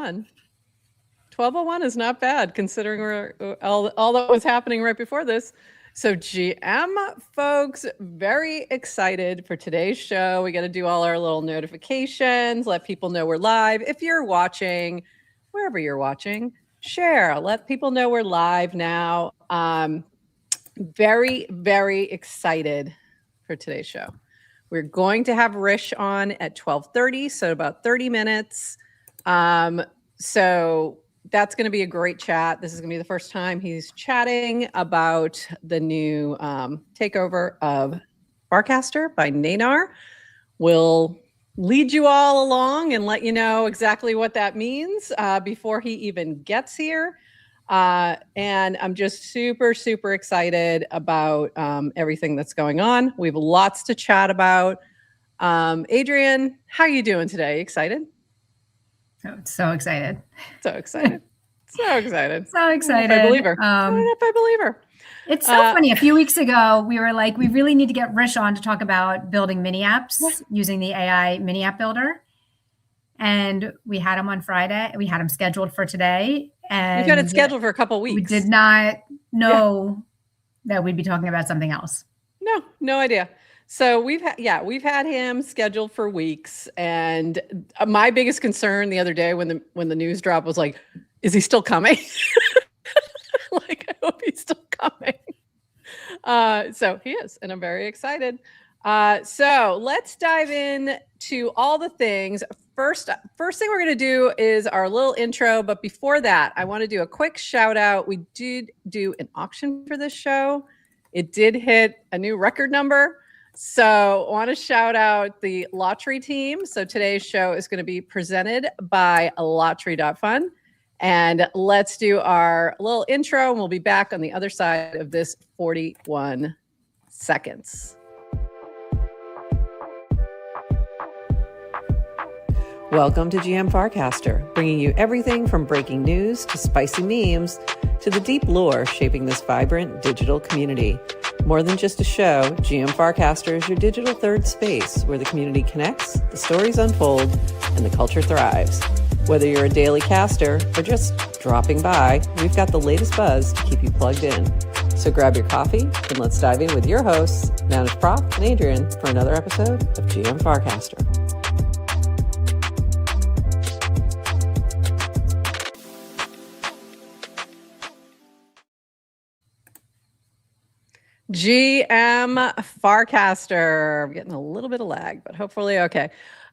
12:01. 12:01 is not bad considering all that was happening right before this. So GM folks, very excited for today's show. We got to do all our little notifications, let people know we're live. If you're watching, wherever you're watching, share, let people know we're live now. Very, very excited for today's show. We're going to have Rish on at 12:30, so about 30 minutes. So that's going to be a great chat. This is going to be the first time he's chatting about the new takeover of Farcaster by Neynar. We'll lead you all along and let you know exactly what that means before he even gets here. And I'm just super, super excited about everything that's going on. We have lots to chat about. Adrienne, how are you doing today? Excited? Oh, so excited. So excited. So excited. So excited. I believe her. I don't know if I believe her. It's so funny. A few weeks ago, we were like, we really need to get Rish on to talk about building mini apps using the AI mini app builder. And we had him on Friday. We had him scheduled for today. And we've got it scheduled for a couple weeks. We did not know that we'd be talking about something else. No idea. So we've had him scheduled for weeks. And my biggest concern the other day when the news dropped was like, is he still coming? Like, I hope he's still coming. So he is, and I'm very excited. So let's dive in to all the things. First thing we're going to do is our little intro. But before that, I want to do a quick shout out. We did do an auction for this show. It did hit a new record number. So I want to shout out the lottery team. So today's show is going to be presented by lottery.fun. And let's do our little intro, and we'll be back on the other side of this 41 seconds. Welcome to GM Farcaster, bringing you everything from breaking news to spicy memes to the deep lore shaping this vibrant digital community. More than just a show, GM Farcaster is your digital third space where the community connects, the stories unfold, and the culture thrives. Whether you're a daily caster or just dropping by, we've got the latest buzz to keep you plugged in. So grab your coffee and let's dive in with your hosts, NounishProf and Adrienne, for another episode of GM Farcaster. GM Farcaster. I'm getting a little bit of lag, but hopefully okay.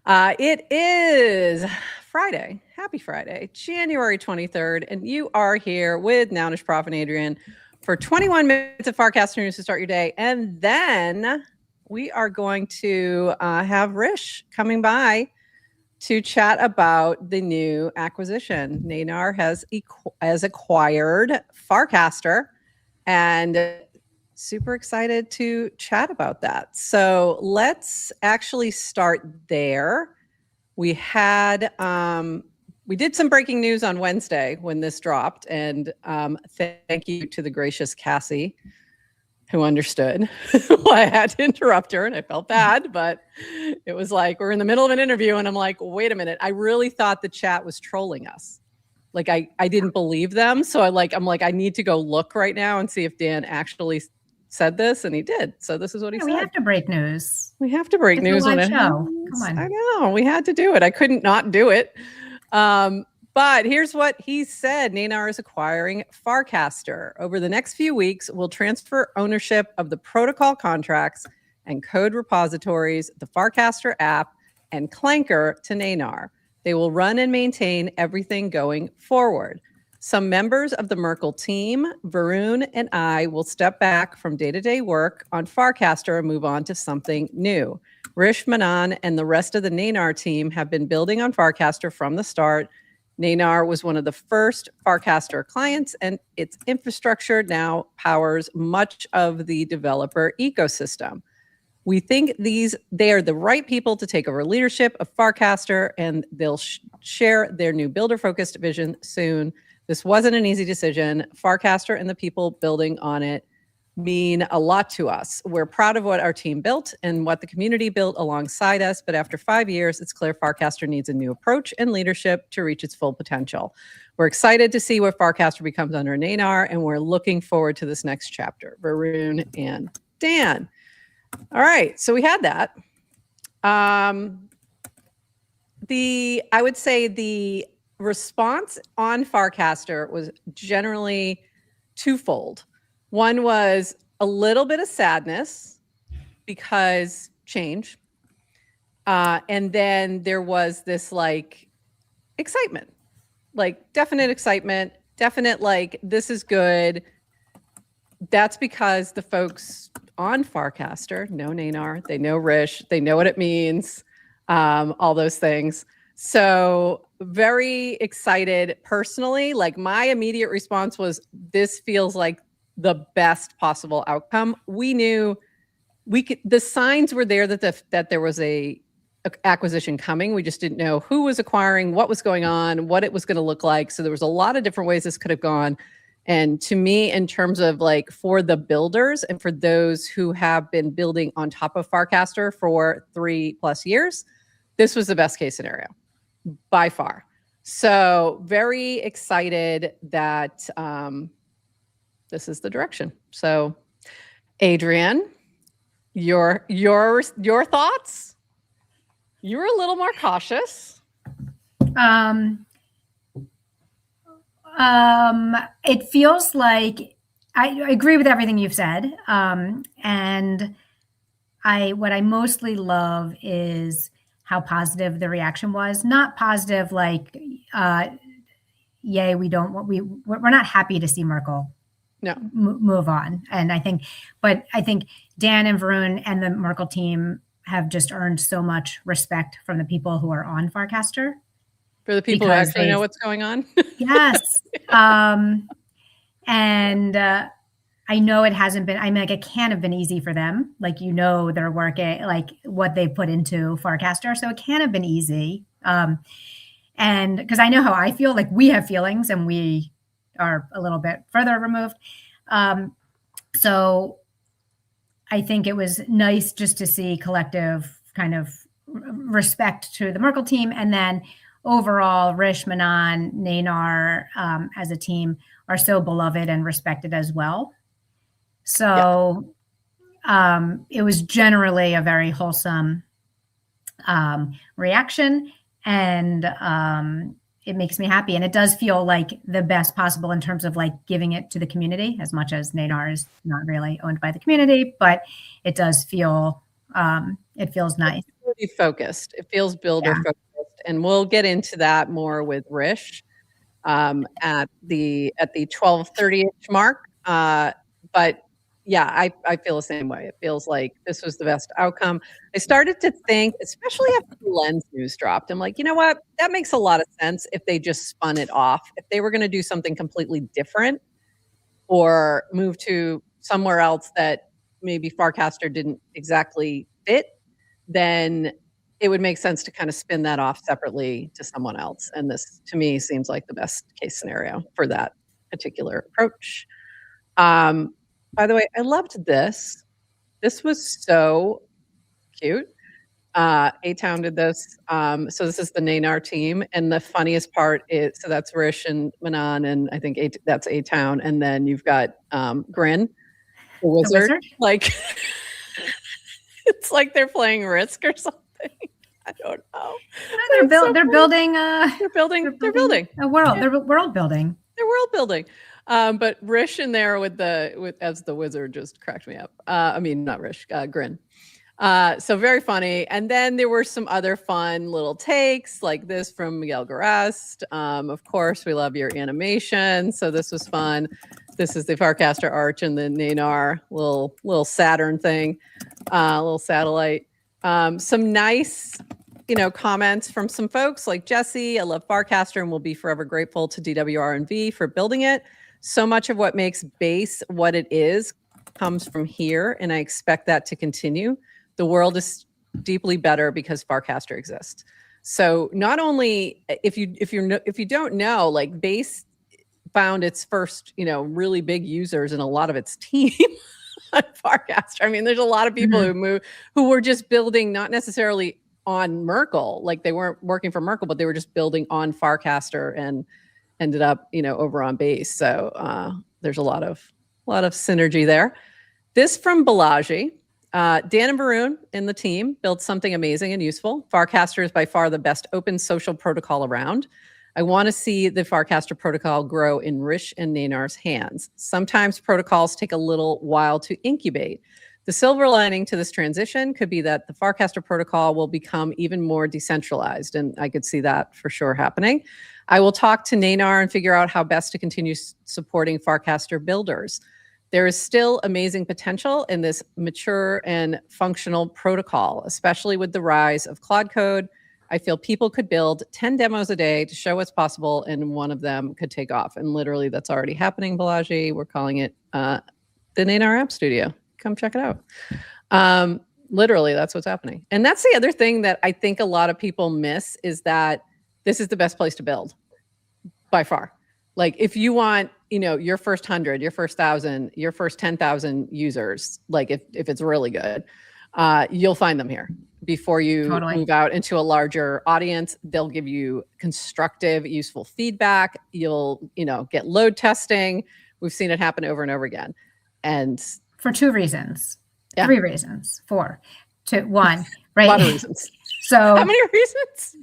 It is Friday. Happy Friday, January 23rd, and you are here with NounishProf and Adrienne for 21 minutes of Farcaster news to start your day. And then we are going to have Rish coming by to chat about the new acquisition. Neynar has acquired Farcaster, and super excited to chat about that. So let's actually start there. We had we did some breaking news on Wednesday when this dropped, and thank you to the gracious Cassie who understood why I had to interrupt her, and I felt bad, but it was like we're in the middle of an interview and I'm like, wait a minute, I really thought the chat was trolling us. Like I didn't believe them, so I'm like I need to go look right now and see if Dan actually said this, and he did. So this is what he said. We have to break news. We have to break news when it happens. Come on. I know. We had to do it. I couldn't not do it. But here's what he said. Neynar is acquiring Farcaster. Over the next few weeks, we'll transfer ownership of the protocol contracts and code repositories, the Farcaster app, and Clanker to Neynar. They will run and maintain everything going forward. Some members of the Merkle team, Varun and I, will step back from day-to-day work on Farcaster and move on to something new. Rish, Manan, and the rest of the Neynar team have been building on Farcaster from the start. Neynar was one of the first Farcaster clients, and its infrastructure now powers much of the developer ecosystem. We think they are the right people to take over leadership of Farcaster, and they'll share their new builder-focused vision soon. This wasn't an easy decision. Farcaster and the people building on it mean a lot to us. We're proud of what our team built and what the community built alongside us. But after 5 years, it's clear Farcaster needs a new approach and leadership to reach its full potential. We're excited to see what Farcaster becomes under Neynar, and we're looking forward to this next chapter. Varun and Dan. All right, so we had that. I would say the response on Farcaster was generally twofold. One was a little bit of sadness because change. And then there was this like excitement, like definite excitement, definite like, this is good. That's because the folks on Farcaster know Neynar, they know Rish, they know what it means, all those things. So very excited personally. Like my immediate response was, this feels like the best possible outcome. We knew the signs were there that there was a acquisition coming. We just didn't know who was acquiring, what was going on, what it was going to look like. So there was a lot of different ways this could have gone. And to me, in terms of like for the builders and for those who have been building on top of Farcaster for 3+ years, this was the best case scenario by far. So very excited that this is the direction. So Adrienne, your thoughts? You were a little more cautious. It feels like I agree with everything you've said. And what I mostly love is how positive the reaction was. Not positive like, yay, we're not happy to see Merkle move on. And I think Dan and Varun and the Merkle team have just earned so much respect from the people who are on Farcaster. For the people who actually know what's going on. Yes. And I know it hasn't been, I mean, like it can't have been easy for them. Like, their work, like what they put into Farcaster. So it can't have been easy. And because I know how I feel, like we have feelings and we are a little bit further removed. So I think it was nice just to see collective kind of respect to the Merkle team. And then overall, Rish, Manan, Neynar as a team are so beloved and respected as well. So it was generally a very wholesome reaction. And it makes me happy. And it does feel like the best possible in terms of like giving it to the community, as much as Neynar is not really owned by the community, but it does feel, it feels nice. It's really focused. It feels builder focused. And we'll get into that more with Rish at the 12:30-ish mark. But yeah, I feel the same way. It feels like this was the best outcome. I started to think, especially after the Lens news dropped, I'm like, you know what? That makes a lot of sense if they just spun it off. If they were going to do something completely different or move to somewhere else that maybe Farcaster didn't exactly fit, then it would make sense to kind of spin that off separately to someone else. And this, to me, seems like the best case scenario for that particular approach. By the way, I loved this. This was so cute. A-Town did this. So this is the Neynar team. And the funniest part is, so that's Rish and Manan, and I think that's A-Town. And then you've got Grin, the wizard. Like, it's like they're playing Risk or something. I don't know. No, they're building a world. They're world building. They're world building. But Rish in there as the wizard just cracked me up. I mean, not Rish, Grin. So very funny. And then there were some other fun little takes like this from Miguel Garest. Of course, we love your animation. So this was fun. This is the Farcaster arch and the Neynar little Saturn thing, little satellite. Some nice, comments from some folks like Jesse. I love Farcaster and will be forever grateful to DWR&V for building it. So much of what makes Base what it is comes from here, and I expect that to continue. The world is deeply better because Farcaster exists. So not only if you don't know, like Base found its first, really big users in a lot of its team on Farcaster. I mean, there's a lot of people who were just building, not necessarily on Merkle, like they weren't working for Merkle, but they were just building on Farcaster and ended up, over on Base. So there's a lot of synergy there. This from Balaji. Dan and Varun in the team built something amazing and useful. Farcaster is by far the best open social protocol around. I want to see the Farcaster protocol grow in Rish and Neynar's hands. Sometimes protocols take a little while to incubate. The silver lining to this transition could be that the Farcaster protocol will become even more decentralized, and I could see that for sure happening. I will talk to Neynar and figure out how best to continue supporting Farcaster builders. There is still amazing potential in this mature and functional protocol, especially with the rise of Claude Code. I feel people could build 10 demos a day to show what's possible, and one of them could take off. And literally, that's already happening, Balaji. We're calling it the Neynar App Studio. Come check it out. Literally, that's what's happening. And that's the other thing that I think a lot of people miss, is that this is the best place to build by far. Like if you want, your first 100, your first 1,000, your first 10,000 users, like if it's really good, you'll find them here before you move out into a larger audience. They'll give you constructive, useful feedback. You'll, get load testing. We've seen it happen over and over again. And for 2 reasons, 3 reasons, 4, 2, 1, right? A lot of reasons. So how many reasons?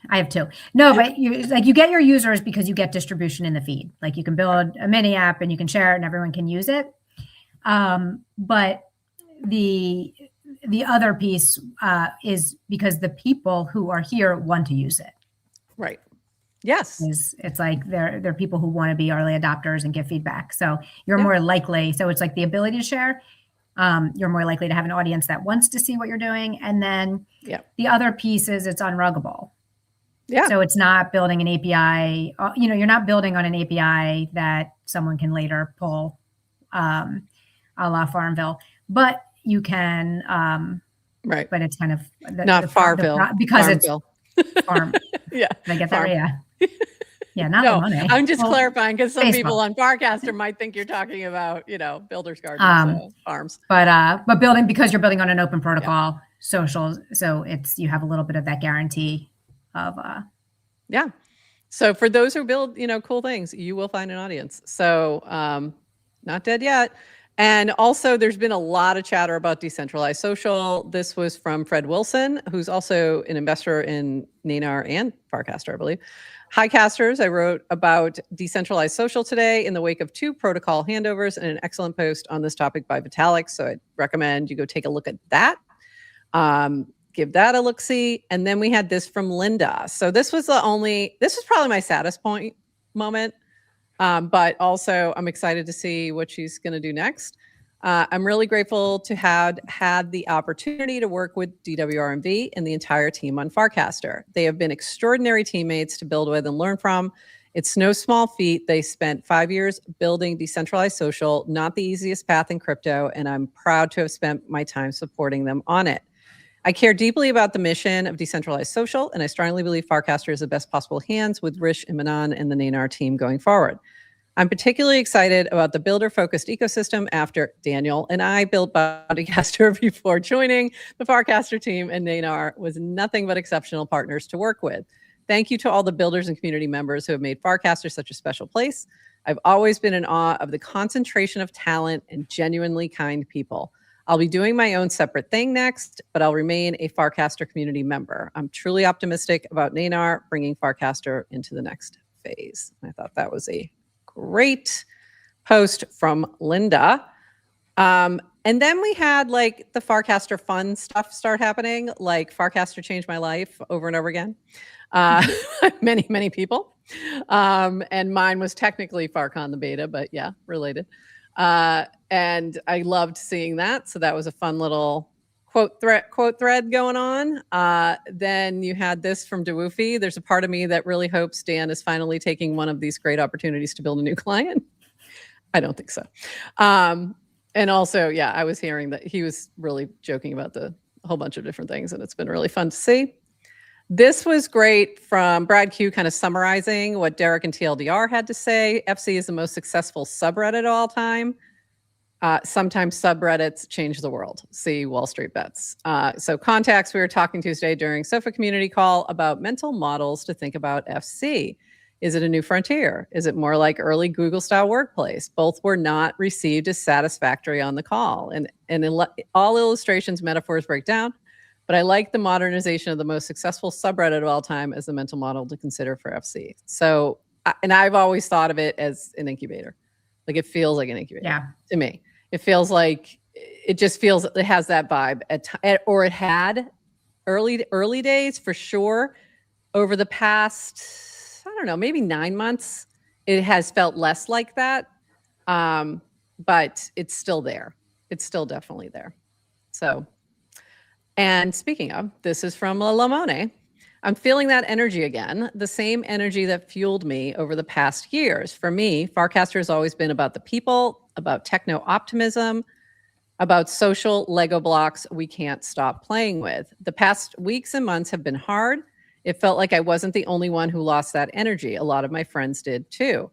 I have 2. No, but you get your users because you get distribution in the feed. Like you can build a mini app and you can share it and everyone can use it. But the other piece is because the people who are here want to use it. Right. Yes. It's like they're people who want to be early adopters and give feedback. So you're more likely. So it's like the ability to share. You're more likely to have an audience that wants to see what you're doing. And then the other piece is it's unruggable. Yeah. So it's not building an API, you're not building on an API that someone can later pull a la Farmville, but you can, right. But it's kind of not Farmville because Farmville. It's farm. Yeah. Did I get that? Yeah. Yeah, not the money. I'm just clarifying because some people on Farcaster might think you're talking about, builders gardens, farms. But building, because you're building on an open protocol, social, so you have a little bit of that guarantee of So for those who build, cool things, you will find an audience. So not dead yet. And also there's been a lot of chatter about decentralized social. This was from Fred Wilson, who's also an investor in Neynar and Farcaster, I believe. Hi, casters. I wrote about decentralized social today in the wake of 2 protocol handovers and an excellent post on this topic by Vitalik. So I'd recommend you go take a look at that. Give that a look-see. And then we had this from Linda. So this was probably my saddest moment. But also I'm excited to see what she's going to do next. I'm really grateful to have had the opportunity to work with DWRMV and the entire team on Farcaster. They have been extraordinary teammates to build with and learn from. It's no small feat. They spent 5 years building decentralized social, not the easiest path in crypto, and I'm proud to have spent my time supporting them on it. I care deeply about the mission of decentralized social, and I strongly believe Farcaster is the best possible hands with Rish and Manan and the Neynar team going forward. I'm particularly excited about the builder-focused ecosystem after Daniel and I built Bountycaster before joining the Farcaster team, and Neynar was nothing but exceptional partners to work with. Thank you to all the builders and community members who have made Farcaster such a special place. I've always been in awe of the concentration of talent and genuinely kind people. I'll be doing my own separate thing next, but I'll remain a Farcaster community member. I'm truly optimistic about Neynar bringing Farcaster into the next phase. I thought that was a great post from Linda. And then we had like the Farcaster fun stuff start happening, like Farcaster changed my life over and over again. Many, many people. And mine was technically Farcon the beta, but yeah, related. And I loved seeing that. So that was a fun little quote thread going on. Then you had this from DeWoofy. There's a part of me that really hopes Dan is finally taking one of these great opportunities to build a new client. I don't think so. And also, yeah, I was hearing that he was really joking about a whole bunch of different things, and it's been really fun to see. This was great from Brad Q, kind of summarizing what Derek and TLDR had to say. FC is the most successful subreddit of all time. Sometimes subreddits change the world. See Wall Street Bets. So contacts, we were talking Tuesday during SOFA community call about mental models to think about FC. Is it a new frontier? Is it more like early Google style workplace? Both were not received as satisfactory on the call. And all illustrations, metaphors break down. But I like the modernization of the most successful subreddit of all time as the mental model to consider for FC. So, and I've always thought of it as an incubator. Like it feels like an incubator to me. It feels like it just feels it has that vibe or it had early days for sure. Over the past, I don't know, maybe 9 months, it has felt less like that. But it's still there. It's still definitely there. So, and speaking of, this is from Lamone. I'm feeling that energy again, the same energy that fueled me over the past years. For me, Farcaster has always been about the people, about techno optimism, about social Lego blocks we can't stop playing with. The past weeks and months have been hard. It felt like I wasn't the only one who lost that energy. A lot of my friends did too.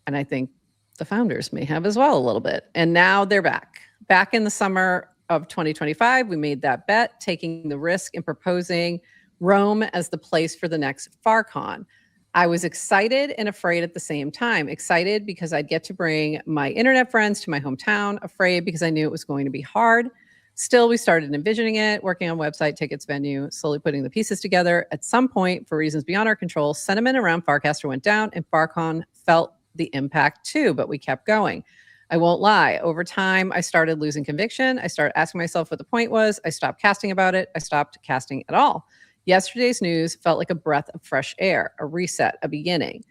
And I think the founders may have as well a little bit. And now they're back. Back in the summer of 2025, we made that bet, taking the risk and proposing Rome as the place for the next FarCon. I was excited and afraid at the same time. Excited because I'd get to bring my internet friends to my hometown. Afraid because I knew it was going to be hard. Still, we started envisioning it, working on website, tickets, venue, slowly putting the pieces together. At some point, for reasons beyond our control, sentiment around Farcaster went down and FarCon felt the impact too, but we kept going. I won't lie. Over time, I started losing conviction. I started asking myself what the point was. I stopped casting about it. I stopped casting at all. Yesterday's news felt like a breath of fresh air, a reset, a beginning.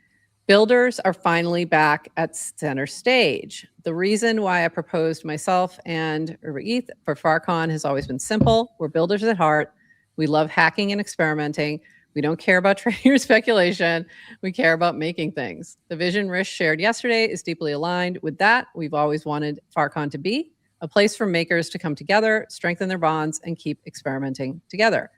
Builders are finally back at center stage. The reason why I proposed myself and ETH for FarCon has always been simple. We're builders at heart. We love hacking and experimenting. We don't care about trading or speculation. We care about making things. The vision Rish shared yesterday is deeply aligned with that. We've always wanted FarCon to be a place for makers to come together, strengthen their bonds, and keep experimenting together.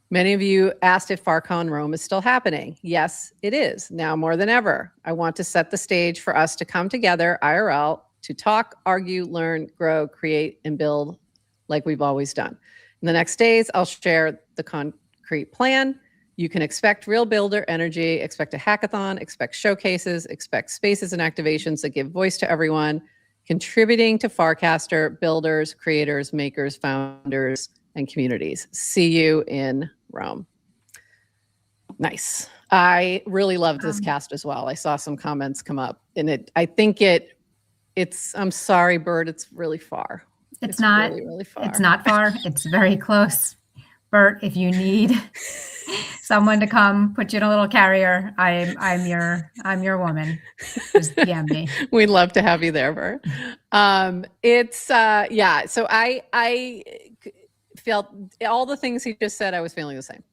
Many of you asked if FarCon Rome is still happening. Yes, it is, now more than ever. I want to set the stage for us to come together, IRL, to talk, argue, learn, grow, create, and build like we've always done. In the next days, I'll share the concrete plan. You can expect real builder energy, expect a hackathon, expect showcases, expect spaces and activations that give voice to everyone, contributing to Farcaster, builders, creators, makers, founders, and communities. See you in Rome. Nice. I really loved this cast as well. I saw some comments come up and I think it's, I'm sorry, Bert, it's really far. It's not, really, really far. It's not far. It's very close. Bert, if you need someone to come put you in a little carrier, I'm your woman. Just DM me. We'd love to have you there, Bert. Yeah. So I felt all the things he just said. I was feeling the same.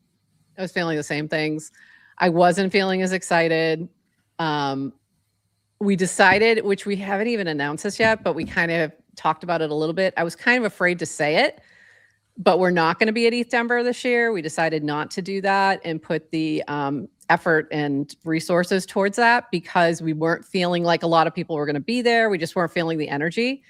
I was feeling the same things. I wasn't feeling as excited. We decided, which we haven't even announced this yet, but we kind of talked about it a little bit. I was kind of afraid to say it, but we're not going to be at ETH Denver this year. We decided not to do that and put the effort and resources towards that because we weren't feeling like a lot of people were going to be there. We just weren't feeling the energy.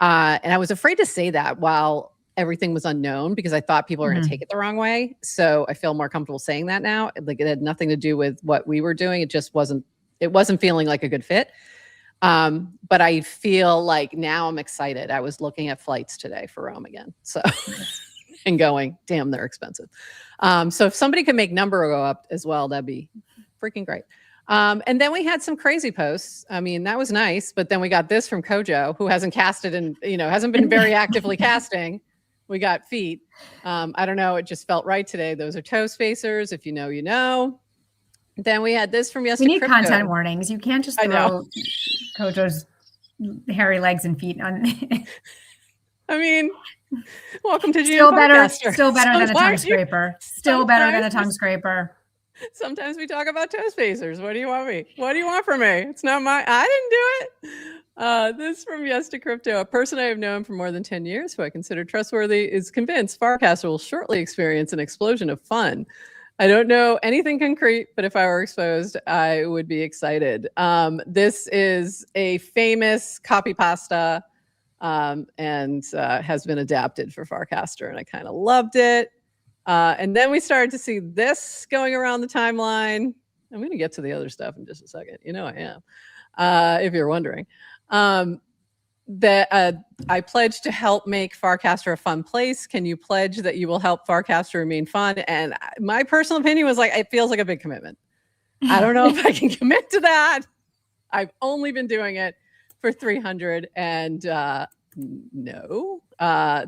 And I was afraid to say that while everything was unknown because I thought people were going to take it the wrong way. So I feel more comfortable saying that now. Like it had nothing to do with what we were doing. It just wasn't feeling like a good fit. But I feel like now I'm excited. I was looking at flights today for Rome again. So, and going, damn, they're expensive. So if somebody could make number go up as well, that'd be freaking great. And then we had some crazy posts. I mean, that was nice. But then we got this from Kojo, who hasn't casted and, hasn't been very actively casting. We got feet. I don't know. It just felt right today. Those are toe spacers. If you know, you know. Then we had this from yesterday. We need content warnings. You can't just throw Kojo's hairy legs and feet on. I mean, welcome to Still better than a tongue scraper. Still better than a tongue scraper. Sometimes we talk about toe spacers. What do you want me? What do you want from me? It's not I didn't do it. This from Crypto. A person I have known for more than 10 years who I consider trustworthy is convinced Farcaster will shortly experience an explosion of fun. I don't know anything concrete, but if I were exposed, I would be excited. This is a famous copy pasta and has been adapted for Farcaster, and I kind of loved it. And then we started to see this going around the timeline. I'm going to get to the other stuff in just a second. You know I am, if you're wondering. That I pledge to help make Farcaster a fun place. Can you pledge that you will help Farcaster remain fun? And my personal opinion was like, it feels like a big commitment. I don't know if I can commit to that. I've only been doing it for 300 and no,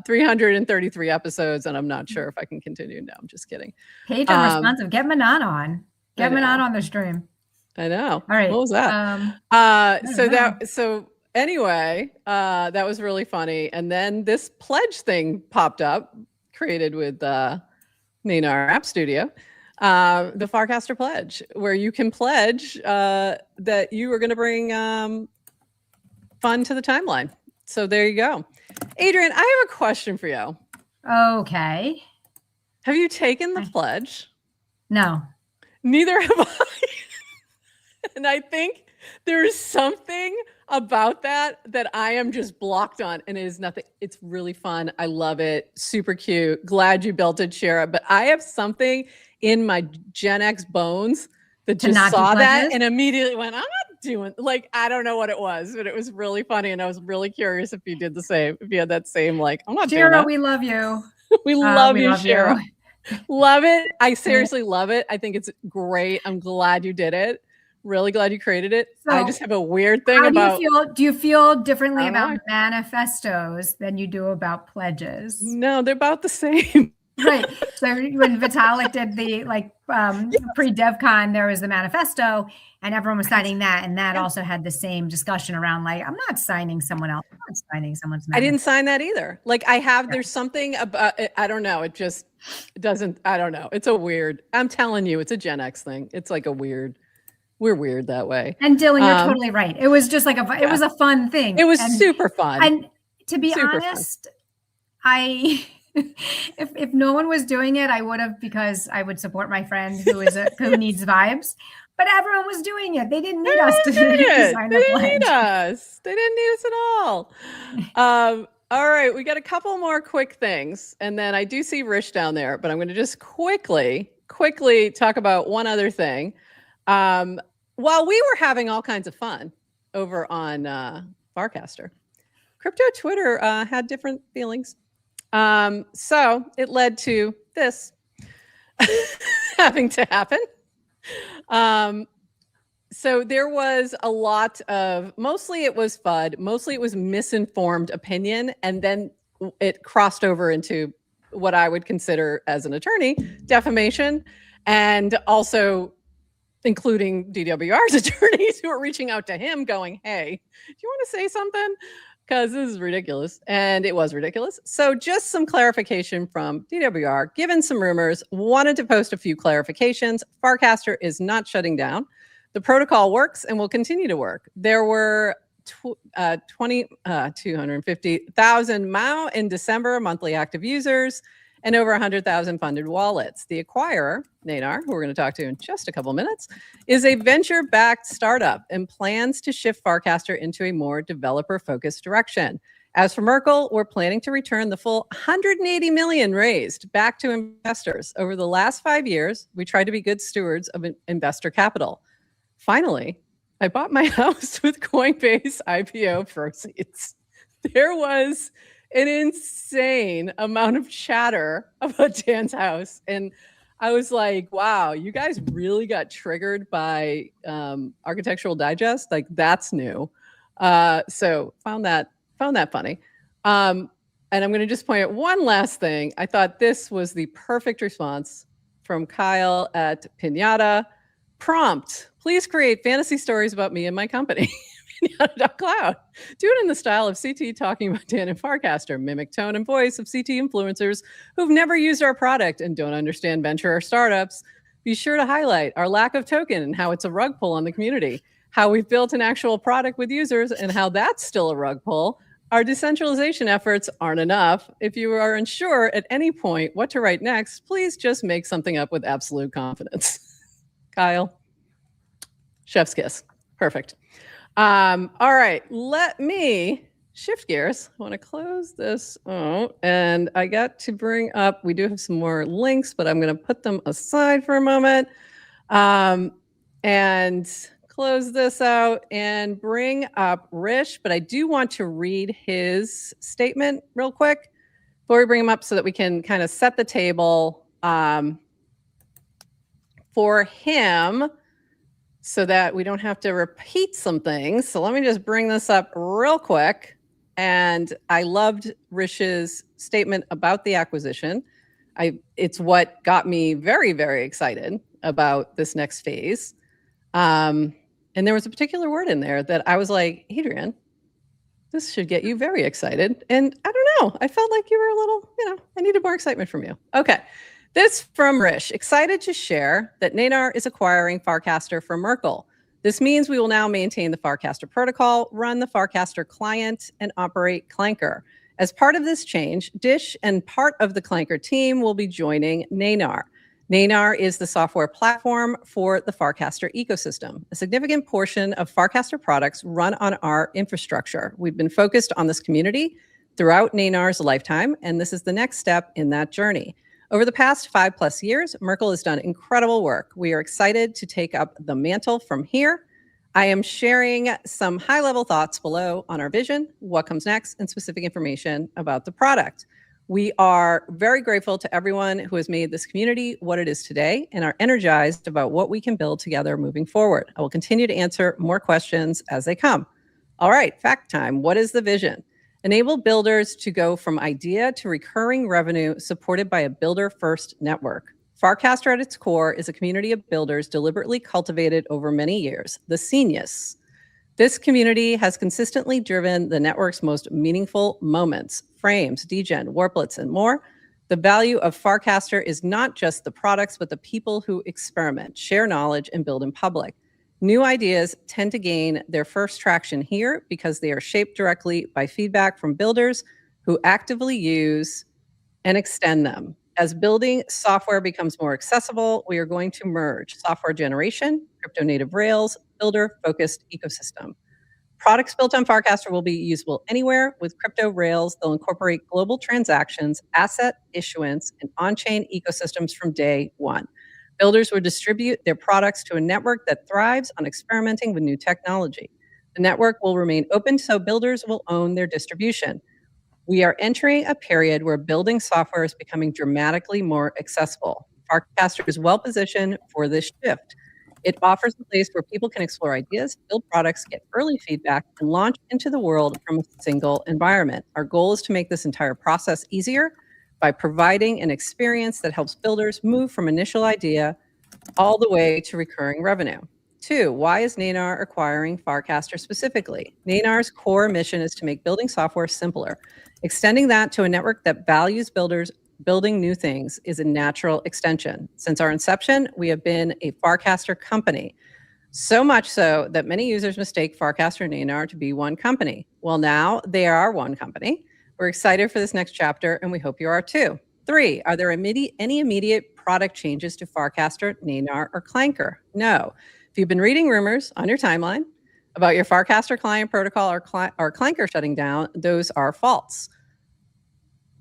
333 episodes, and I'm not sure if I can continue. No, I'm just kidding. Patron responsive. Get Manon on. Get Manon on the stream. I know. All right. What was that? So anyway, that was really funny. And then this pledge thing popped up, created with Neynar App Studio, the Farcaster Pledge, where you can pledge that you are going to bring fun to the timeline. So there you go. Adrienne, I have a question for you. Okay. Have you taken the pledge? No. Neither have I. And I think there is something about that I am just blocked on, and it is nothing. It's really fun. I love it. Super cute. Glad you built it, Shara. But I have something in my Gen X bones that just saw that and immediately went, I'm not doing, like, I don't know what it was, but it was really funny. And I was really curious if you did the same, if you had that same, like, I'm not doing that. Shara, we love you. we love you, Shara. Love it. I seriously love it. I think it's great. I'm glad you did it. Really glad you created it. So I just have a weird thing about. Do you feel differently about manifestos than you do about pledges? No, they're about the same. Right. So when Vitalik did the pre-DevCon, there was the manifesto, and everyone was signing that, and that also had the same discussion around like, I'm not signing someone else. I'm not signing someone's manifesto. I didn't sign that either. Like I have. There's something about it. I don't know. It just doesn't. I don't know. It's a weird. I'm telling you, it's a Gen X thing. It's like a weird. We're weird that way. And Dylan, you're totally right. It was just like it was a fun thing. It was super fun. And to be honest, if no one was doing it, I would have, because I would support my friend who needs vibes. But everyone was doing it. They didn't need us to sign the pledge. They didn't need us. They didn't need us at all. All right, we got a couple more quick things, and then I do see Rish down there, but I'm going to just quickly talk about one other thing. While we were having all kinds of fun over on Farcaster, crypto Twitter had different feelings. So it led to this having to happen. So there was a lot of, mostly it was FUD, mostly it was misinformed opinion, and then it crossed over into what I would consider as an attorney, defamation, and also including DWR's attorneys who are reaching out to him going, hey, do you want to say something? Because this is ridiculous. And it was ridiculous. So just some clarification from DWR, given some rumors, wanted to post a few clarifications. Farcaster is not shutting down. The protocol works and will continue to work. There were 250,000 MAU in December, monthly active users, and over 100,000 funded wallets. The acquirer, Neynar, who we're going to talk to in just a couple minutes, is a venture-backed startup and plans to shift Farcaster into a more developer-focused direction. As for Merkle, we're planning to return the full 180 million raised back to investors. Over the last 5 years, we tried to be good stewards of investor capital. Finally, I bought my house with Coinbase IPO proceeds. There was an insane amount of chatter about Dan's house. And I was like, wow, you guys really got triggered by Architectural Digest. Like, that's new. So found that funny. And I'm going to just point out one last thing. I thought this was the perfect response from Kyle at Pinata. Prompt, please create fantasy stories about me and my company. Pinata.cloud. Do it in the style of CT talking about Dan and Farcaster. Mimic tone and voice of CT influencers who've never used our product and don't understand venture or startups. Be sure to highlight our lack of token and how it's a rug pull on the community, how we've built an actual product with users and how that's still a rug pull. Our decentralization efforts aren't enough. If you are unsure at any point what to write next, please just make something up with absolute confidence. Kyle, chef's kiss. Perfect. All right, let me shift gears. I want to close this out, and I got to bring up, we do have some more links, but I'm going to put them aside for a moment, and close this out and bring up Rish, but I do want to read his statement real quick before we bring him up so that we can kind of set the table for him so that we don't have to repeat some things. So let me just bring this up real quick. And I loved Rish's statement about the acquisition. It's what got me very, very excited about this next phase. And there was a particular word in there that I was like, Adrienne, this should get you very excited. And I don't know, I felt like you were a little, I needed more excitement from you. Okay. This from Rish. Excited to share that Neynar is acquiring Farcaster from Merkle. This means we will now maintain the Farcaster protocol, run the Farcaster client, and operate Clanker. As part of this change, Dish and part of the Clanker team will be joining Neynar. Neynar is the software platform for the Farcaster ecosystem. A significant portion of Farcaster products run on our infrastructure. We've been focused on this community throughout Neynar's lifetime, and this is the next step in that journey. Over the past 5+ years, Merkle has done incredible work. We are excited to take up the mantle from here. I am sharing some high-level thoughts below on our vision, what comes next, and specific information about the product. We are very grateful to everyone who has made this community what it is today and are energized about what we can build together moving forward. I will continue to answer more questions as they come. All right, fact time. What is the vision? Enable builders to go from idea to recurring revenue supported by a builder-first network. Farcaster at its core is a community of builders deliberately cultivated over many years, the Senius. This community has consistently driven the network's most meaningful moments, frames, degen, warplets, and more. The value of Farcaster is not just the products, but the people who experiment, share knowledge, and build in public. New ideas tend to gain their first traction here because they are shaped directly by feedback from builders who actively use and extend them. As building software becomes more accessible, we are going to merge software generation, crypto-native Rails, builder-focused ecosystem. Products built on Farcaster will be usable anywhere. With crypto Rails, they'll incorporate global transactions, asset issuance, and on-chain ecosystems from day one. Builders will distribute their products to a network that thrives on experimenting with new technology. The network will remain open so builders will own their distribution. We are entering a period where building software is becoming dramatically more accessible. Farcaster is well positioned for this shift. It offers a place where people can explore ideas, build products, get early feedback, and launch into the world from a single environment. Our goal is to make this entire process easier by providing an experience that helps builders move from initial idea all the way to recurring revenue. 2, why is Neynar acquiring Farcaster specifically? Neynar's core mission is to make building software simpler. Extending that to a network that values builders building new things is a natural extension. Since our inception, we have been a Farcaster company. So much so that many users mistake Farcaster and Neynar to be one company. Well, now they are one company. We're excited for this next chapter, and we hope you are too. 3, are there any immediate product changes to Farcaster, Neynar, or Clanker? No. If you've been reading rumors on your timeline about your Farcaster client protocol or Clanker shutting down, those are false.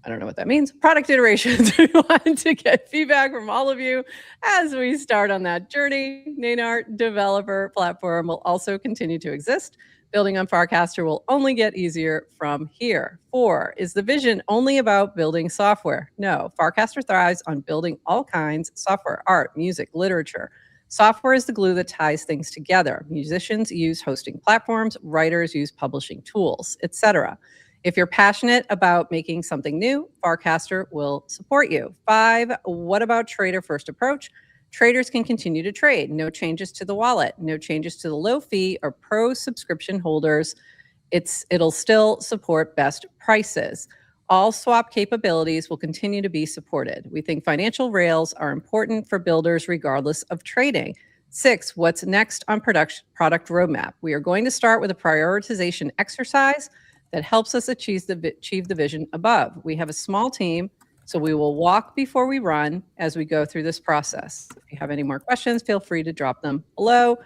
I don't know what that means. Product iterations. We want to get feedback from all of you as we start on that journey. Neynar developer platform will also continue to exist. Building on Farcaster will only get easier from here. 4, is the vision only about building software? No, Farcaster thrives on building all kinds of software, art, music, literature. Software is the glue that ties things together. Musicians use hosting platforms, writers use publishing tools, etc. If you're passionate about making something new, Farcaster will support you. 5, what about trader-first approach? Traders can continue to trade. No changes to the wallet, no changes to the low fee or pro subscription holders. It'll still support best prices. All swap capabilities will continue to be supported. We think financial rails are important for builders regardless of trading. 6, what's next on product roadmap? We are going to start with a prioritization exercise that helps us achieve the vision above. We have a small team, so we will walk before we run as we go through this process. If you have any more questions, feel free to drop them below.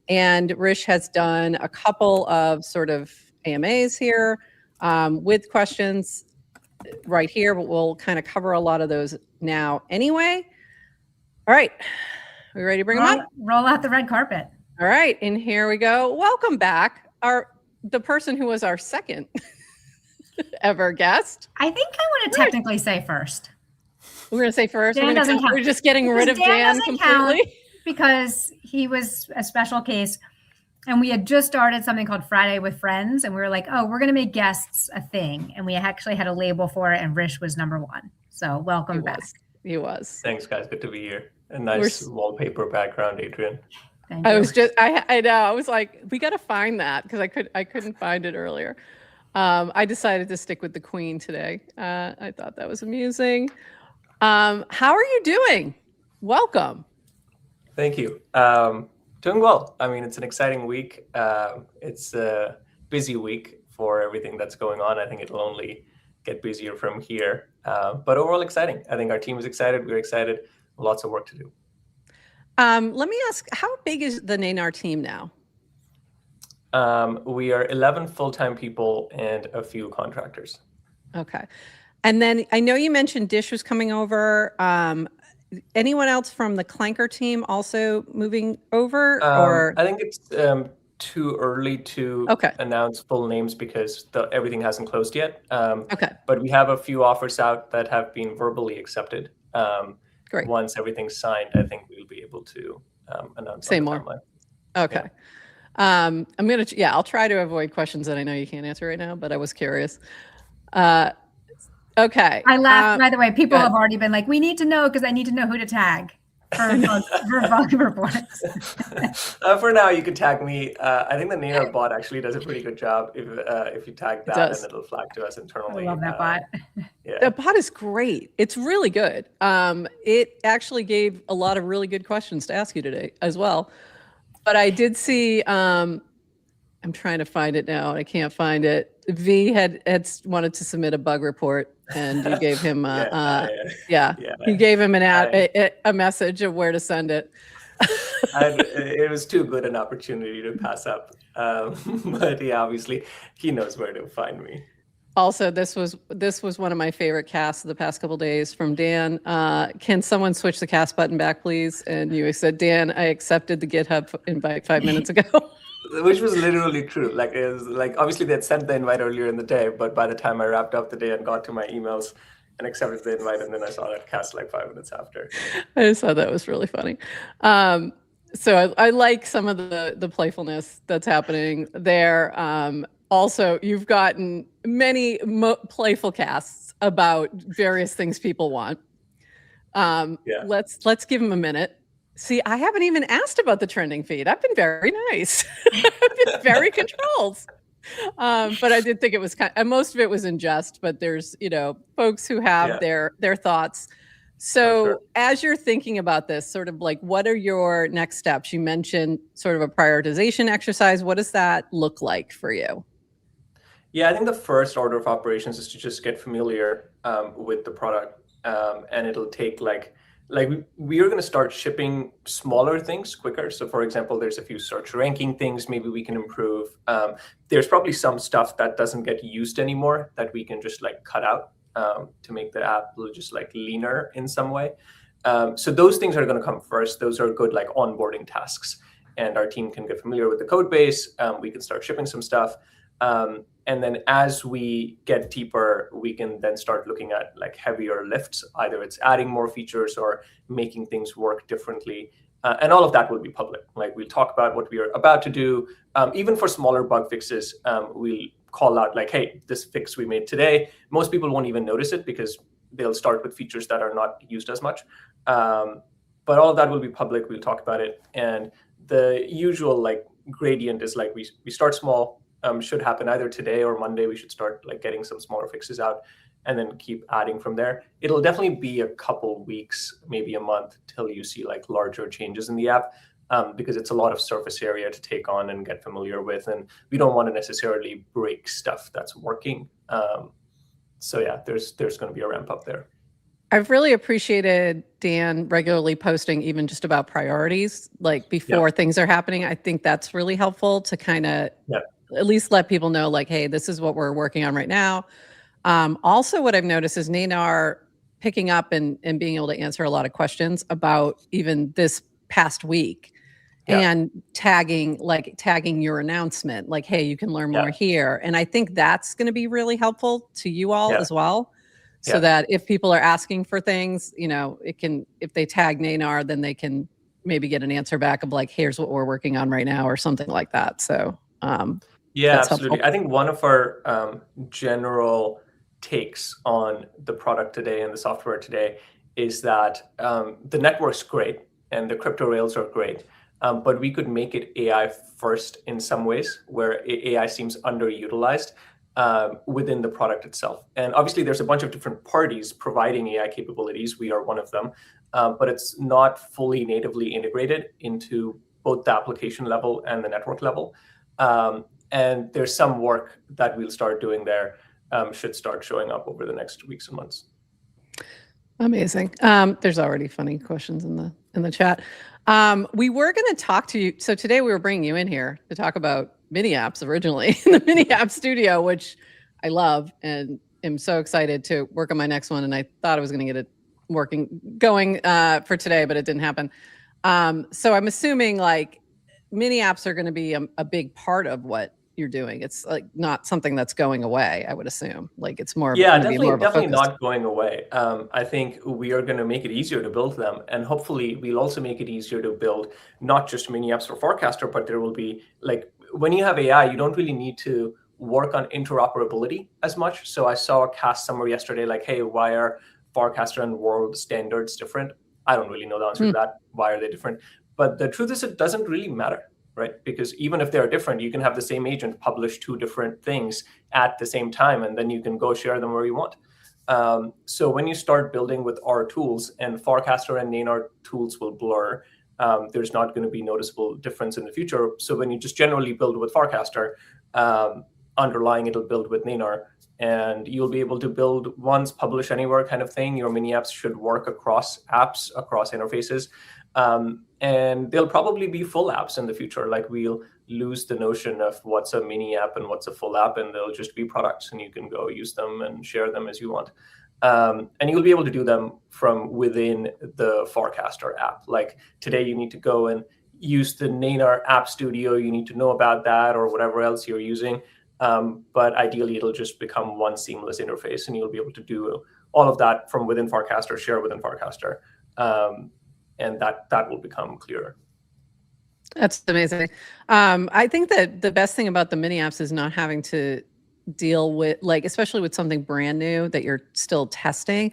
And Rish has done a couple of sort of AMAs here with questions right here, but we'll kind of cover a lot of those now anyway. All right. We ready to bring them up? Roll out the red carpet. All right. And here we go. Welcome back. The person who was our second ever guest. I think I want to technically say first. We're going to say first. Dan doesn't count. We're just getting rid of Dan completely. Because he was a special case. And we had just started something called Friday with Friends. And we were like, oh, we're going to make guests a thing. And we actually had a label for it. And Rish was number one. So welcome back. He was. Thanks, guys. Good to be here. A nice wallpaper background, Adrienne. Thank you. I know. I was like, we got to find that because I couldn't find it earlier. I decided to stick with the Queen today. I thought that was amusing. How are you doing? Welcome. Thank you. Doing well. I mean, it's an exciting week. It's a busy week for everything that's going on. I think it'll only get busier from here. But overall exciting. I think our team is excited. We're excited. Lots of work to do. Let me ask, how big is the Neynar team now? We are 11 full-time people and a few contractors. Okay. And then I know you mentioned Dish was coming over. Anyone else from the Clanker team also moving over? Or I think it's too early to announce full names because everything hasn't closed yet. But we have a few offers out that have been verbally accepted. Great. Once everything's signed, I think we'll be able to announce. Say more. Timeline. Okay. Yeah. I'll try to avoid questions that I know you can't answer right now, but I was curious. Okay. I laughed, by the way. People have already been like, we need to know because I need to know who to tag for bug reports. For now, you can tag me. I think the Neynar bot actually does a pretty good job. If you tag that, and it'll flag to us internally. I love that bot. Yeah. The bot is great. It's really good. It actually gave a lot of really good questions to ask you today as well. But I did see, I'm trying to find it now and I can't find it. V had wanted to submit a bug report and you gave him you gave him a message of where to send it. It was too good an opportunity to pass up. But yeah, obviously he knows where to find me. Also, this was one of my favorite casts of the past couple of days from Dan. Can someone switch the cast button back, please? And you said, Dan, I accepted the GitHub invite 5 minutes ago. Which was literally true. Like, it was like, obviously they had sent the invite earlier in the day, but by the time I wrapped up the day and got to my emails and accepted the invite, and then I saw that cast like 5 minutes after. I just thought that was really funny. So I like some of the playfulness that's happening there. Also, you've gotten many playful casts about various things people want. Let's give them a minute. See, I haven't even asked about the trending feed. I've been very nice. I've been very controlled. But I did think it was most of it was in jest, but there's, folks who have their thoughts. So as you're thinking about this, sort of like, what are your next steps? You mentioned sort of a prioritization exercise. What does that look like for you? Yeah, I think the first order of operations is to just get familiar with the product. And it'll take we are going to start shipping smaller things quicker. So for example, there's a few search ranking things maybe we can improve. There's probably some stuff that doesn't get used anymore that we can just cut out to make the app just leaner in some way. So those things are going to come first. Those are good onboarding tasks. And our team can get familiar with the code base. We can start shipping some stuff. And then as we get deeper, we can then start looking at heavier lifts. Either it's adding more features or making things work differently. And all of that will be public. We'll talk about what we are about to do. Even for smaller bug fixes, we'll call out hey, this fix we made today. Most people won't even notice it because they'll start with features that are not used as much. But all of that will be public. We'll talk about it. And the usual gradient is we start small. Should happen either today or Monday. We should start getting some smaller fixes out and then keep adding from there. It'll definitely be a couple weeks, maybe a month, till you see larger changes in the app because it's a lot of surface area to take on and get familiar with. And we don't want to necessarily break stuff that's working. So yeah, there's going to be a ramp up there. I've really appreciated Dan regularly posting even just about priorities, before things are happening. I think that's really helpful to kind of at least let people know like, hey, this is what we're working on right now. Also, what I've noticed is Neynar picking up and being able to answer a lot of questions about even this past week. Yeah. And tagging your announcement, like, hey, you can learn more here. And I think that's going to be really helpful to you all as well. So that if people are asking for things, you know, if they tag Neynar, then they can maybe get an answer back of like, here's what we're working on right now or something like that. So yeah, that's absolutely. helpful. I think one of our general takes on the product today and the software today is that the network's great and the crypto rails are great. But we could make it AI first in some ways where AI seems underutilized within the product itself. And obviously there's a bunch of different parties providing AI capabilities. We are one of them, but it's not fully natively integrated into both the application level and the network level. And there's some work that we'll start doing there, should start showing up over the next weeks and months. Amazing. There's already funny questions in the chat. We were going to talk to you. So today we were bringing you in here to talk about mini apps originally in the mini app studio, which I love and am so excited to work on my next one. And I thought I was going to get it going for today, but it didn't happen. So I'm assuming like mini apps are going to be a big part of what you're doing. It's like not something that's going away, I would assume. Like it's more definitely not going away. I think we are going to make it easier to build them, and hopefully we'll also make it easier to build not just mini apps for Farcaster, but there will be like when you have AI, you don't really need to work on interoperability as much. So I saw a cast somewhere yesterday like, hey, why are Farcaster and World standards different? I don't really know the answer to that. Why are they different? But the truth is it doesn't really matter. Right? Because even if they're different, you can have the same agent publish two different things at the same time, and then you can go share them where you want. So when you start building with our tools, and Farcaster and Neynar tools will blur, there's not going to be noticeable difference in the future. So when you just generally build with Farcaster, underlying it'll build with Neynar, and you'll be able to build once, publish anywhere kind of thing. Your mini apps should work across apps, across interfaces. And they'll probably be full apps in the future. Like we'll lose the notion of what's a mini app and what's a full app, and they'll just be products and you can go use them and share them as you want. And you'll be able to do them from within the Farcaster app. Like today you need to go and use the Neynar app studio. You need to know about that or whatever else you're using. But ideally it'll just become one seamless interface and you'll be able to do all of that from within Farcaster, share within Farcaster. And that will become clearer. That's amazing. I think that the best thing about the mini apps is not having to deal with, like, especially with something brand new that you're still testing,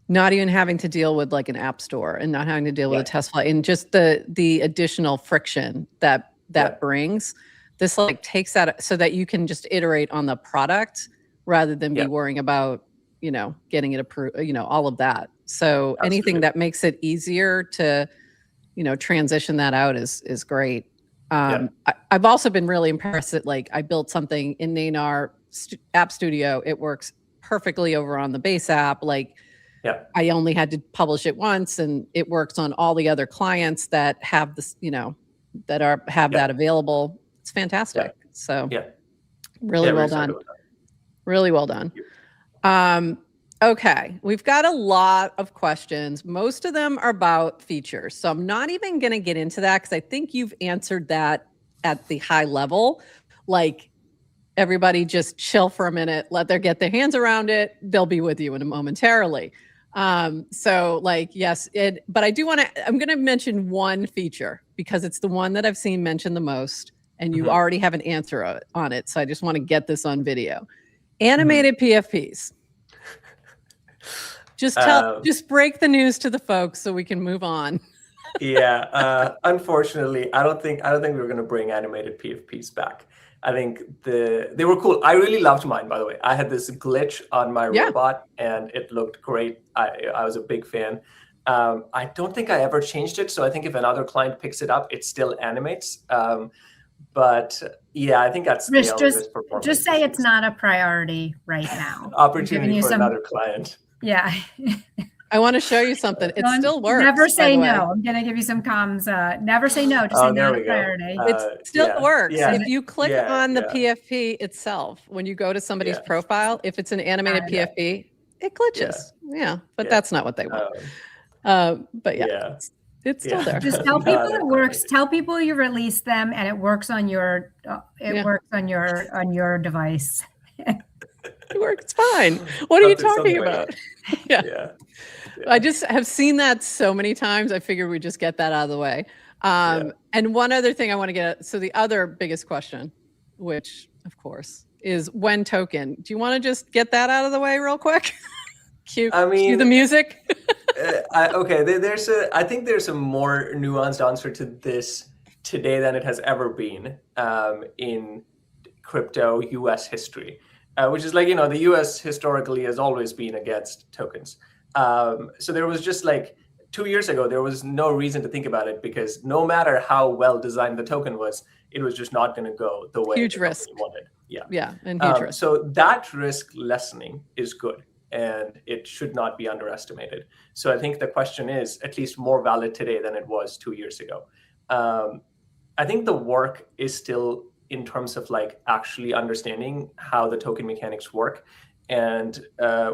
not even having to deal with like an app store and not having to deal with a test flight and just the additional friction that brings. This like takes that so that you can just iterate on the product rather than be worrying about, you know, getting it approved, you know, all of that. So anything that makes it easier to, you know, transition that out is great. I've also been really impressed that like I built something in Neynar App Studio. It works perfectly over on the Base app. Like I only had to publish it once and it works on all the other clients that have this, you know, that have that available. It's fantastic. So really well done. Really well done. Okay, we've got a lot of questions. Most of them are about features. So I'm not even going to get into that because I think you've answered that at the high level. Like everybody just chill for a minute, get their hands around it. They'll be with you in a momentarily. So like, yes, but I do want to, I'm going to mention one feature because it's the one that I've seen mentioned the most and you already have an answer on it. So I just want to get this on video. Animated PFPs. Just break the news to the folks so we can move on. Unfortunately, I don't think we're going to bring animated PFPs back. I think they were cool. I really loved mine, by the way. I had this glitch on my robot and it looked great. I was a big fan. I don't think I ever changed it. So I think if another client picks it up, it still animates. But yeah, I think that's Rich, just say it's not a priority right now. Opportunity for another client. Yeah. I want to show you something. It still works. Never say by the way. no. I'm going to give you some comms. Never say no. Just say there not we a go. priority. It still works. Yeah. If you click on the PFP itself, when you go to somebody's profile, if it's an animated PFP, it glitches. Yeah, but that's not what they want. But it's still there. Just tell people it works. Tell people you release them and it works on your works on your device. It works fine. What are you talking about? Yeah. I just have seen that so many times. I figured we'd just get that out of the way. And one other thing I want to get at, so the other biggest question, which of course is when token. Do you want to just get that out of the way real quick? Cue the music. I think there's a more nuanced answer to this today than it has ever been in crypto US history, which is like, the US historically has always been against tokens. So there was just like 2 years ago, there was no reason to think about it because no matter how well designed the token was, it was just not going to go the way huge risk wanted. And huge risk. So that risk lessening is good. And it should not be underestimated. So I think the question is at least more valid today than it was 2 years ago. I think the work is still in terms of like actually understanding how the token mechanics work. And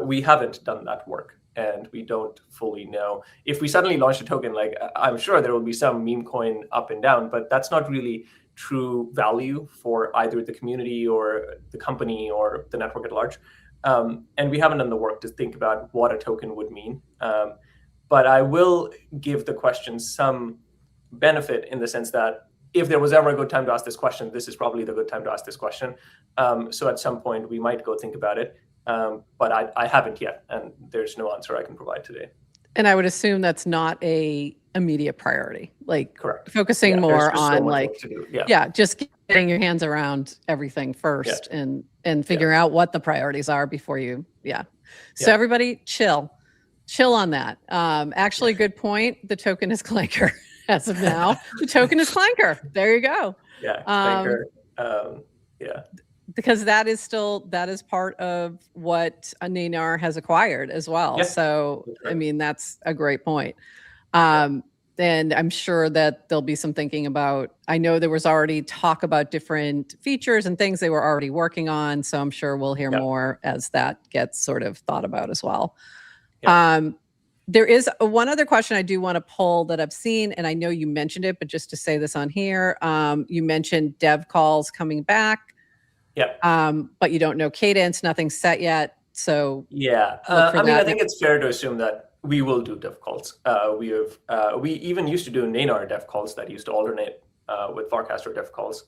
we haven't done that work. And we don't fully know. If we suddenly launch a token, like I'm sure there will be some meme coin up and down, but that's not really true value for either the community or the company or the network at large. And we haven't done the work to think about what a token would mean. But I will give the question some benefit in the sense that if there was ever a good time to ask this question, this is probably the good time to ask this question. So at some point we might go think about it, but I haven't yet, and there's no answer I can provide today. And I would assume that's not a immediate priority, like correct. Focusing more on like, just getting your hands around everything first and figuring out what the priorities are before you. So everybody chill on that. Actually, good point. The token is Clanker as of now. The token is Clanker. There you go. Clanker. Because that is part of what Neynar has acquired as well. So, I mean, that's a great point. And I'm sure that there'll be some thinking about, I know there was already talk about different features and things they were already working on. So I'm sure we'll hear more as that gets sort of thought about as well. There is one other question I do want to pull that I've seen, and I know you mentioned it, but just to say this on here, you mentioned dev calls coming back. But you don't know cadence, nothing's set yet. So I think it's fair to assume that we will do dev calls. We even used to do Neynar dev calls that used to alternate with Farcaster dev calls.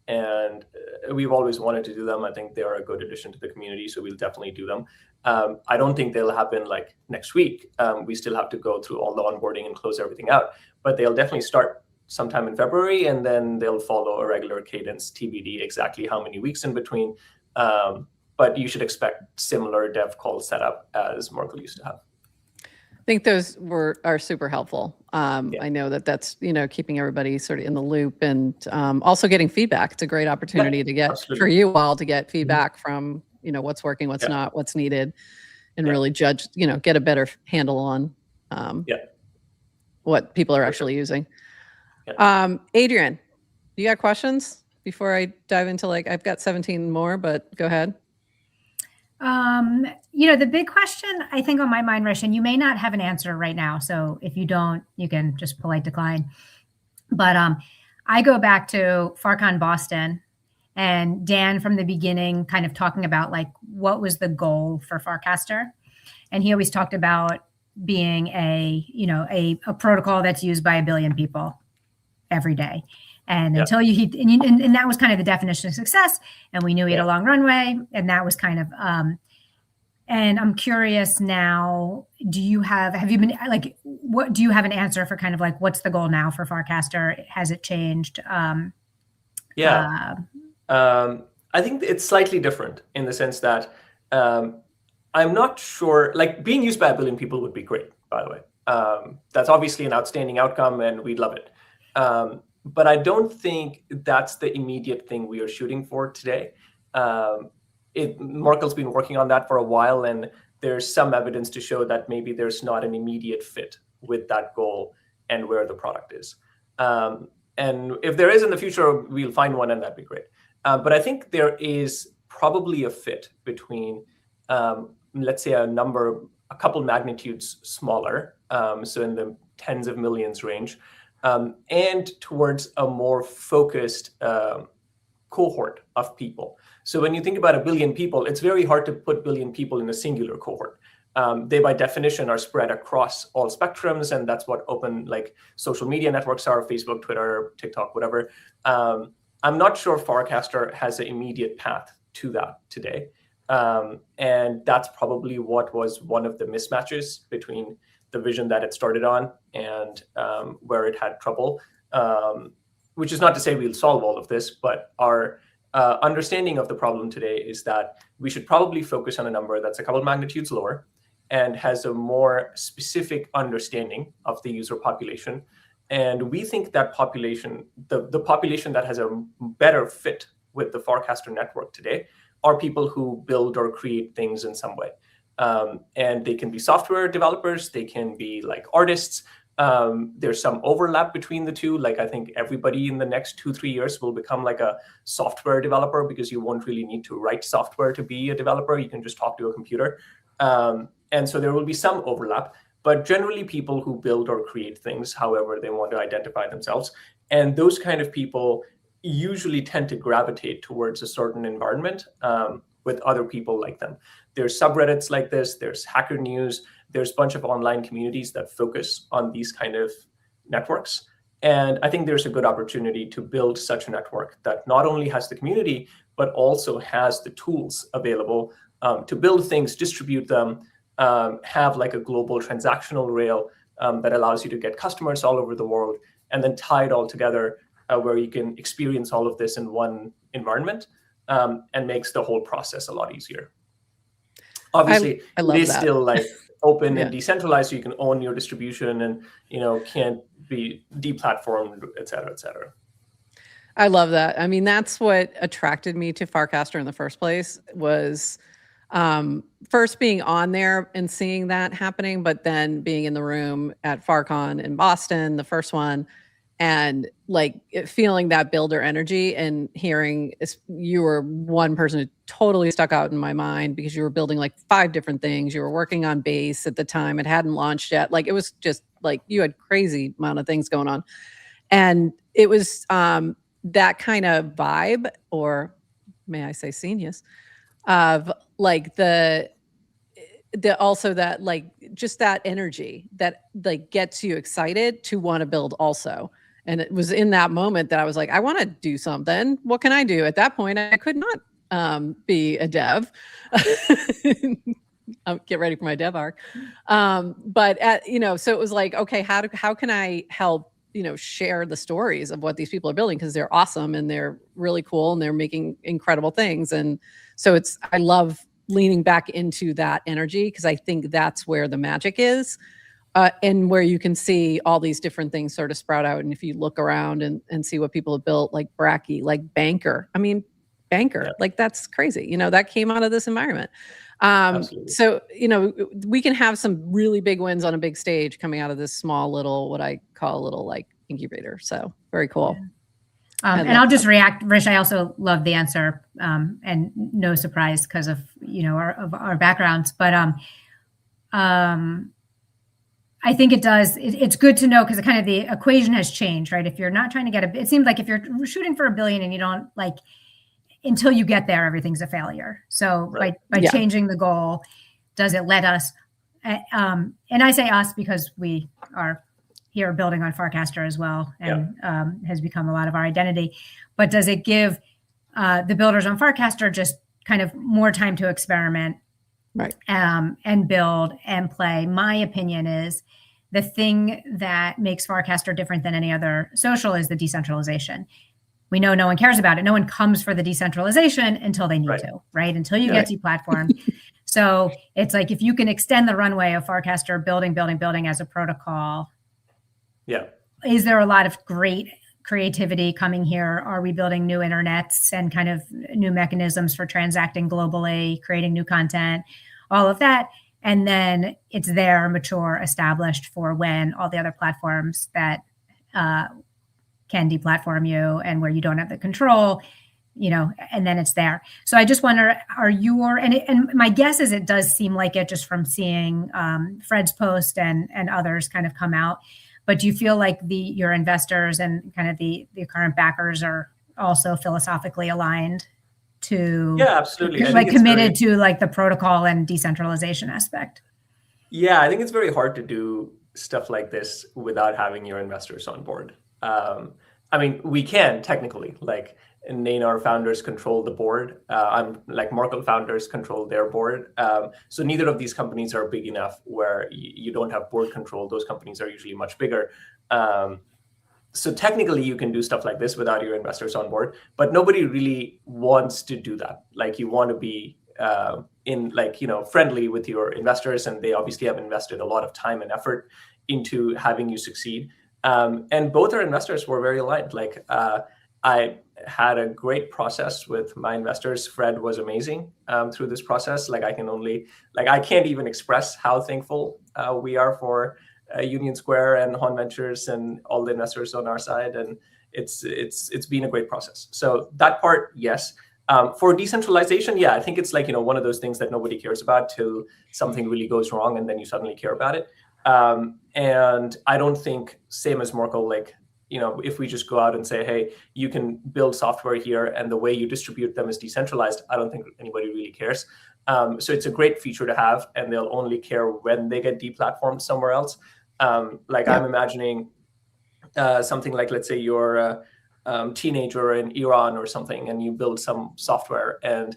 And we've always wanted to do them. I think they are a good addition to the community, so we'll definitely do them. I don't think they'll happen like next week. We still have to go through all the onboarding and close everything out, but they'll definitely start sometime in February, and then they'll follow a regular cadence, TBD exactly how many weeks in between. But you should expect similar dev call setup as Merkle used to have. I think those are super helpful. I know that's, keeping everybody sort of in the loop and also getting feedback. It's a great opportunity to get for you all to get feedback from, what's working, what's not, what's needed, and really judge, get a better handle on what people are actually using. Adrienne, you got questions before I dive into I've got 17 more, but go ahead. The big question I think on my mind, Rishan, you may not have an answer right now. So if you don't, you can just polite decline. But I go back to FarCon Boston and Dan from the beginning kind of talking about what was the goal for Farcaster. And he always talked about being a protocol that's used by 1 billion people every day. And until and that was kind of the definition of success. And we knew he had a long runway, and that was kind of, and I'm curious now, do you have an answer for kind of what's the goal now for Farcaster? Has it changed? I think it's slightly different in the sense that I'm not sure, being used by 1 billion people would be great, by the way. That's obviously an outstanding outcome and we'd love it. But I don't think that's the immediate thing we are shooting for today. Merkel's been working on that for a while, and there's some evidence to show that maybe there's not an immediate fit with that goal and where the product is. And if there is in the future, we'll find one, and that'd be great. But I think there is probably a fit between, let's say, a couple magnitudes smaller, so in the tens of millions range, and towards a more focused cohort of people. So when you think about 1 billion people, it's very hard to put 1 billion people in a singular cohort. They by definition are spread across all spectrums, and that's what open like social media networks are: Facebook, Twitter, TikTok, whatever. I'm not sure Farcaster has an immediate path to that today. And that's probably what was one of the mismatches between the vision that it started on and where it had trouble, which is not to say we'll solve all of this, but our understanding of the problem today is that we should probably focus on a number that's a couple magnitudes lower and has a more specific understanding of the user population. And we think that population, the population that has a better fit with the Farcaster network today, are people who build or create things in some way. And they can be software developers, they can be like artists. There's some overlap between the two. Like I think everybody in the next 2-3 years will become like a software developer, because you won't really need to write software to be a developer. You can just talk to a computer. And so there will be some overlap, but generally people who build or create things however they want to identify themselves. And those kind of people usually tend to gravitate towards a certain environment with other people like them. There's subreddits like this, there's Hacker News, there's a bunch of online communities that focus on these kind of networks. And I think there's a good opportunity to build such a network that not only has the community, but also has the tools available to build things, distribute them, have like a global transactional rail that allows you to get customers all over the world, and then tie it all together where you can experience all of this in one environment, and makes the whole process a lot easier. Obviously, I love it is that. still like open Yeah. and decentralized, so you can own your distribution and can't be deplatformed, et cetera, et cetera. I love that. I mean, that's what attracted me to Farcaster in the first place, was first being on there and seeing that happening, but then being in the room at FarCon in Boston, the first one, and like feeling that builder energy and hearing you were one person who totally stuck out in my mind, because you were building like 5 different things. You were working on Base at the time. It hadn't launched yet. Like it was just like you had crazy amount of things going on. And it was that kind of vibe, or may I say genius, of like the also that like just that energy that like gets you excited to want to build also. And it was in that moment that I was like, I want to do something. What can I do? At that point, I could not be a dev. Get ready for my dev arc. But so it was like, okay, how can I help, share the stories of what these people are building? Because they're awesome and they're really cool and they're making incredible things. And so I love leaning back into that energy, because I think that's where the magic is. And where you can see all these different things sort of sprout out. And if you look around and see what people have built, like Bracky, like Banker, yeah. Like that's crazy. That came out of this environment. So, we can have some really big wins on a big stage coming out of this small little, what I call a little like incubator. So very cool. And I'll just react, Rish. I also love the answer, and no surprise because of, our backgrounds, but, I think it does. It's good to know, because kind of the equation has changed, right? If you're not trying to it seems like if you're shooting for $1 billion and you don't until you get there, everything's a failure. So right. by changing the goal, does it let us, and I say us because we are here building on Farcaster as well, and has become a lot of our identity, but does it give the builders on Farcaster just kind of more time to experiment, right? And build and play? My opinion is the thing that makes Farcaster different than any other social is the decentralization. We know no one cares about it. No one comes for the decentralization until they need to, right? Until you get deplatformed. So it's like, if you can extend the runway of Farcaster building as a protocol. Yeah. Is there a lot of great creativity coming here? Are we building new internets and kind of new mechanisms for transacting globally, creating new content, all of that? and then it's there, mature, established for when all the other platforms that can deplatform you and where you don't have the control, and then it's there. So I just wonder, and my guess is it does seem like it just from seeing Fred's post and others kind of come out. But do you feel like your investors and kind of the current backers are also philosophically aligned to, yeah, absolutely, like committed to like the protocol and decentralization aspect? Yeah, I think it's very hard to do stuff like this without having your investors on board. I mean, we can technically, like Neynar founders control the board. Like Merkle founders control their board. So neither of these companies are big enough where you don't have board control. Those companies are usually much bigger. So technically you can do stuff like this without your investors on board, but nobody really wants to do that. Like you want to be friendly with your investors, and they obviously have invested a lot of time and effort into having you succeed. And both our investors were very aligned. Like I had a great process with my investors. Fred was amazing through this process. Like I can't even express how thankful we are for Union Square and Hon Ventures and all the investors on our side. And it's been a great process. So that part, yes. For decentralization, yeah, I think it's like, one of those things that nobody cares about till something really goes wrong and then you suddenly care about it. And I don't think, same as Merkle, like, if we just go out and say, hey, you can build software here and the way you distribute them is decentralized, I don't think anybody really cares. So it's a great feature to have, and they'll only care when they get deplatformed somewhere else. I'm imagining something like, let's say you're a teenager in Iran or something, and you build some software, and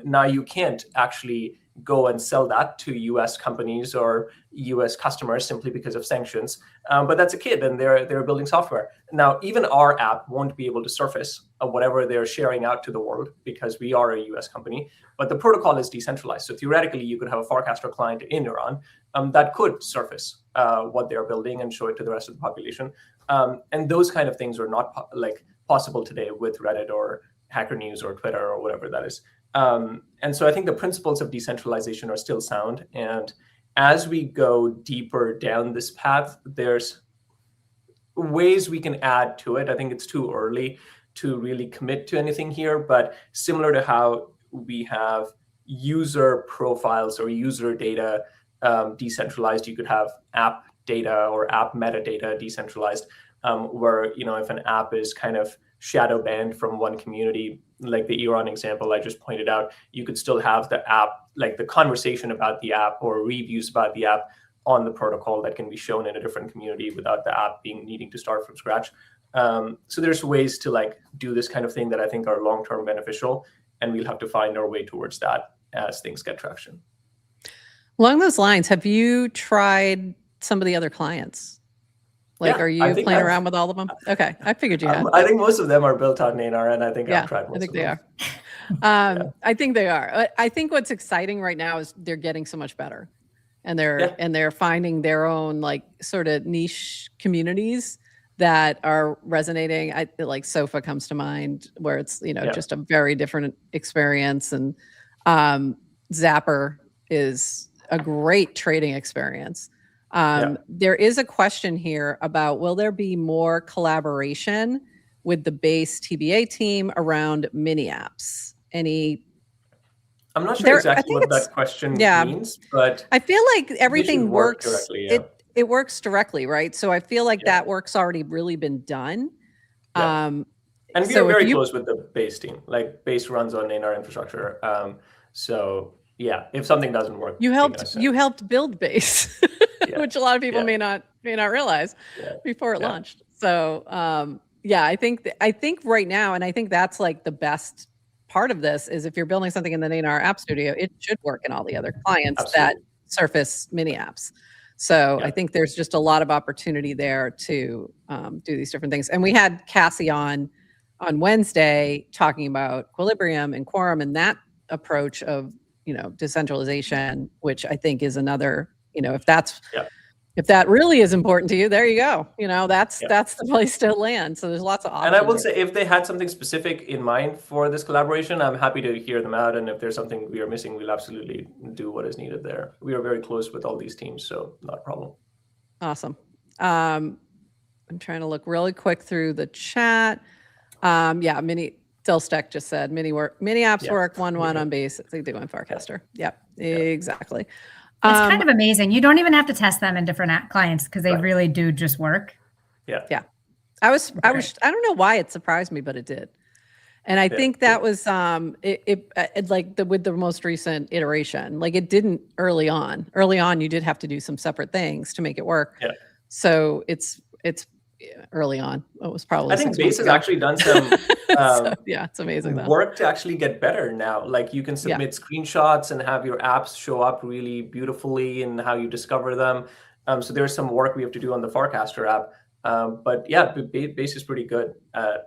now you can't actually go and sell that to US companies or US customers simply because of sanctions. But that's a kid and they're building software. Now, even our app won't be able to surface whatever they're sharing out to the world because we are a US company, but the protocol is decentralized. So theoretically, you could have a Farcaster client in Iran that could surface what they're building and show it to the rest of the population. And those kind of things are not possible today with Reddit or Hacker News or Twitter or whatever that is. And so I think the principles of decentralization are still sound. And as we go deeper down this path, there's ways we can add to it. I think it's too early to really commit to anything here, but similar to how we have user profiles or user data decentralized, you could have app data or app metadata decentralized, where, if an app is kind of shadow banned from one community, like the Iran example I just pointed out, you could still have the app, like the conversation about the app or reviews about the app on the protocol that can be shown in a different community without the app needing to start from scratch. So there's ways to do this kind of thing that I think are long-term beneficial, and we'll have to find our way towards that as things get traction. Along those lines, have you tried some of the other clients? Are you playing around with all of them? Okay, I figured you had. I think most of them are built on Neynar, and I think I've tried most of them. They are. I think they are. I think what's exciting right now is they're getting so much better, and they're finding their own sort of niche communities that are resonating. Like Sofa comes to mind, where it's just a very different experience, and Zapper is a great trading experience. There is a question here about, will there be more collaboration with the Base TBA team around mini apps? I'm not sure exactly what that question means, but I feel like everything works directly. It works directly, right? So I feel like that work's already really been done. And we are very close with the Base team. Like Base runs on Neynar infrastructure. So yeah, if something doesn't work, you helped build Base. Which a lot of people may not realize before it launched. So I think right now, and I think that's the best part of this is if you're building something in the Neynar App Studio, it should work in all the other clients that surface mini apps. So I think there's just a lot of opportunity there to do these different things. And we had Cassie on Wednesday talking about Equilibrium and Quorum and that approach of decentralization, which I think is another. If that's if that really is important to you, there you go. That's the place to land. So there's lots of options. And I will say, if they had something specific in mind for this collaboration, I'm happy to hear them out. And if there's something we are missing, we'll absolutely do what is needed there. We are very close with all these teams, so not a problem. Awesome. I'm trying to look really quick through the chat. Mini Delstack just said mini apps work 1.1 on Base. I think they went Farcaster. Yep, exactly. It's kind of amazing. You don't even have to test them in different clients because they really do just work. Yeah. I don't know why it surprised me, but it did. And I think that was with the most recent iteration, like it didn't early on. Early on, you did have to do some separate things to make it work. Yeah. So it's early on. It was probably. I think Base has actually done some. It's amazing. Work to actually get better now. Like you can submit screenshots and have your apps show up really beautifully and how you discover them. So there's some work we have to do on the Farcaster app. But Base is pretty good at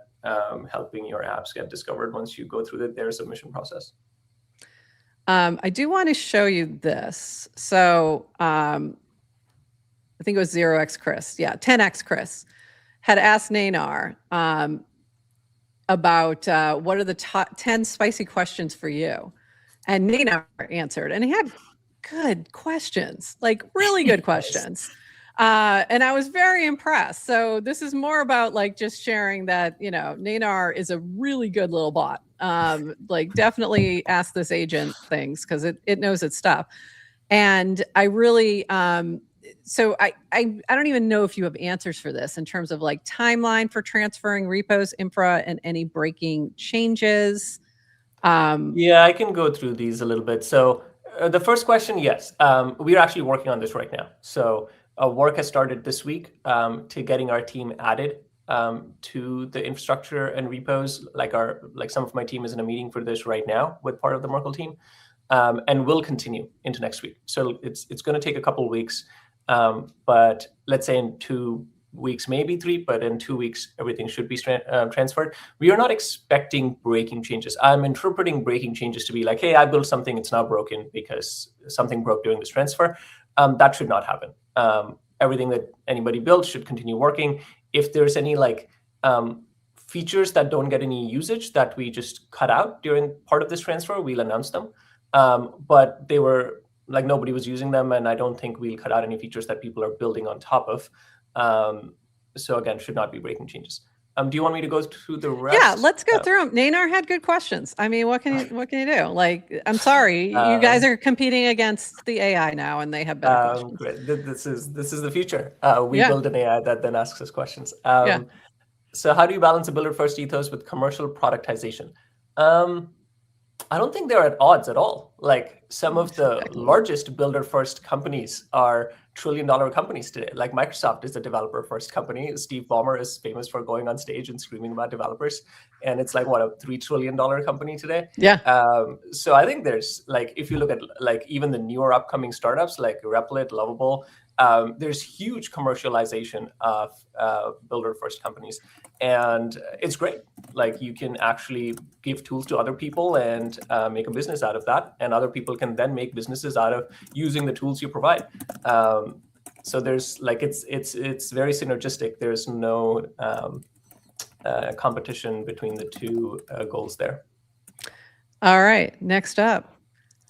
helping your apps get discovered once you go through their submission process. I do want to show you this. So I think it was 0x Chris. 10x Chris had asked Neynar about what are the top 10 spicy questions for you? And Neynar answered, and he had good questions, like really good questions. And I was very impressed. So this is more about like just sharing that, Neynar is a really good little bot. Like definitely ask this agent things because it knows its stuff. And I really, so I don't even know if you have answers for this in terms of like timeline for transferring repos, infra, and any breaking changes. I can go through these a little bit. So the first question, yes, we are actually working on this right now. So work has started this week to getting our team added to the infrastructure and repos. Like some of my team is in a meeting for this right now with part of the Merkle team, and will continue into next week. So it's going to take a couple of weeks. But let's say in 2 weeks, maybe 3, but in 2 weeks, everything should be transferred. We are not expecting breaking changes. I'm interpreting breaking changes to be like, hey, I built something, it's now broken because something broke during this transfer. That should not happen. Everything that anybody builds should continue working. If there's any features that don't get any usage that we just cut out during part of this transfer, we'll announce them. But they were nobody was using them, and I don't think we'll cut out any features that people are building on top of. So again, should not be breaking changes. Do you want me to go through the rest? Yeah, let's go through them. Neynar had good questions. I mean, what can you do? Like, I'm sorry, you guys are competing against the AI now, and they have better questions. Great. This is the future. We build an AI that then asks us questions. So how do you balance a builder first ethos with commercial productization? I don't think they're at odds at all. Like some of the largest builder first companies are trillion-dollar companies today. Like Microsoft is a developer first company. Steve Ballmer is famous for going on stage and screaming about developers. And it's like, what, a $3 trillion company today? Yeah. So I think there's if you look at even the newer upcoming startups like Replit, Lovable, there's huge commercialization of builder first companies. And it's great. Like you can actually give tools to other people and make a business out of that. And other people can then make businesses out of using the tools you provide. So there's it's very synergistic. There's no competition between the two goals there. All right, next up.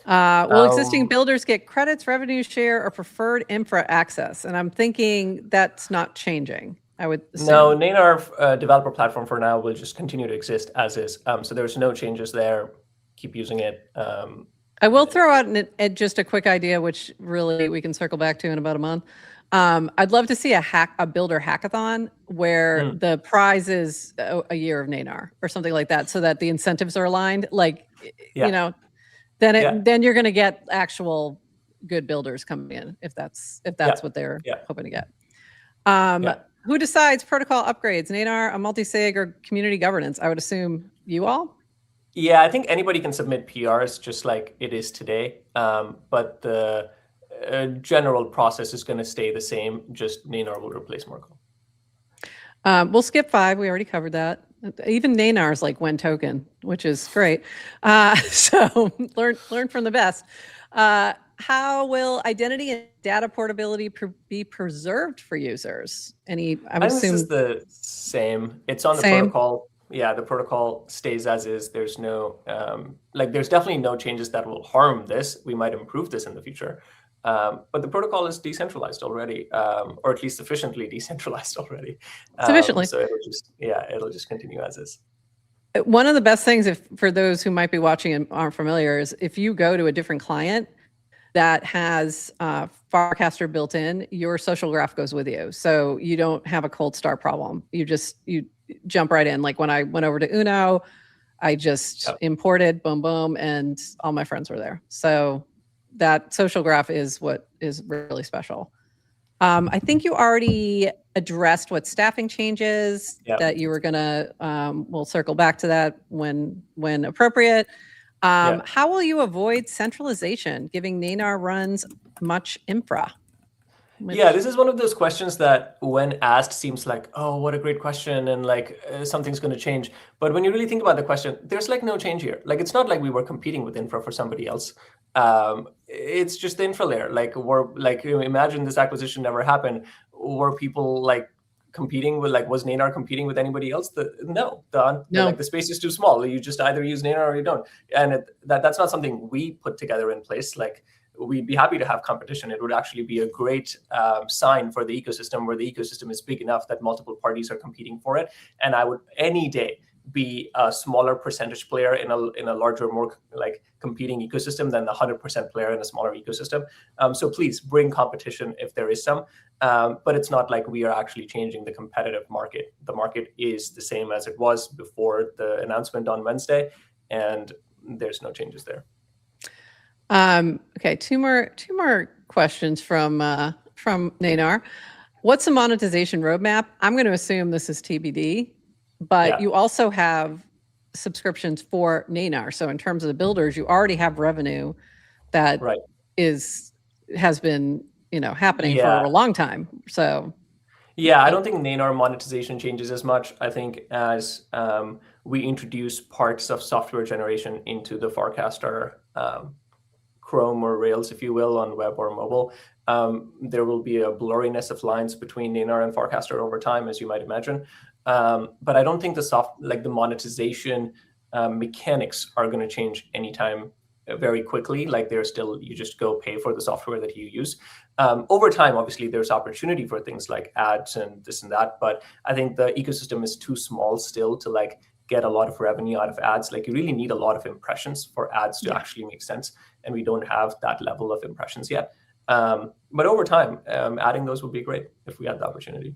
Will existing builders get credits, revenue share, or preferred infra access? And I'm thinking that's not changing. I would assume. No, Neynar developer platform for now will just continue to exist as is. So there's no changes there. Keep using it. I will throw out just a quick idea, which really we can circle back to in about a month. I'd love to see a builder hackathon where the prize is a year of Neynar or something like that, so that the incentives are aligned. Then you're going to get actual good builders coming in if that's what they're hoping to get. Who decides protocol upgrades? Neynar, a multi-sig, or community governance? I would assume you all. Yeah, I think anybody can submit PRs just like it is today. But the general process is going to stay the same. Just Neynar will replace Merkle. We'll skip 5. We already covered that. Even Neynar is like when token, which is great. So learn from the best. how will identity and data portability be preserved for users? I would I think assume this is the same. It's on the same. protocol. Yeah, the protocol stays as is. There's no, there's definitely no changes that will harm this. We might improve this in the future. But the protocol is decentralized already, or at least sufficiently decentralized already. Sufficiently. So it'll just continue as is. One of the best things, for those who might be watching and aren't familiar, is if you go to a different client that has Farcaster built in, your social graph goes with you. So you don't have a cold start problem. You jump right in. Like when I went over to Uno, I just imported, boom, boom, and all my friends were there. So that social graph is what is really special. I think you already addressed what staffing changes that you were gonna, we'll circle back to that when appropriate. How will you avoid centralization, giving Neynar runs much infra? Yeah, this is one of those questions that when asked seems like, oh, what a great question, and like something's going to change. But when you really think about the question, there's like no change here. Like, it's not like we were competing with infra for somebody else. It's just the infra layer. Like, imagine this acquisition never happened. Were people like competing with, like, was Neynar competing with anybody else? No. Like, the space is too small. You just either use Neynar or you don't. And that's not something we put together in place. Like, we'd be happy to have competition. It would actually be a great sign for the ecosystem, where the ecosystem is big enough that multiple parties are competing for it. And I would any day be a smaller percentage player in a larger, more like competing ecosystem than the 100% player in a smaller ecosystem. So please bring competition if there is some, but it's not like we are actually changing the competitive market. The market is the same as it was before the announcement on Wednesday, and there's no changes there. Okay, two more questions from Neynar. What's the monetization roadmap? I'm going to assume this is TBD, but you also have subscriptions for Neynar. So in terms of the builders, you already have revenue that has been happening for a long time. So yeah, I don't think Neynar monetization changes as much. I think as we introduce parts of software generation into the Farcaster Chrome or Rails, if you will, on web or mobile, there will be a blurriness of lines between Neynar and Farcaster over time, as you might imagine. But I don't think the monetization mechanics are going to change anytime very quickly. Like, you just go pay for the software that you use. Over time, obviously, there's opportunity for things like ads and this and that. But I think the ecosystem is too small still to like get a lot of revenue out of ads. Like, you really need a lot of impressions for ads to actually make sense. And we don't have that level of impressions yet. But over time, adding those would be great if we had the opportunity.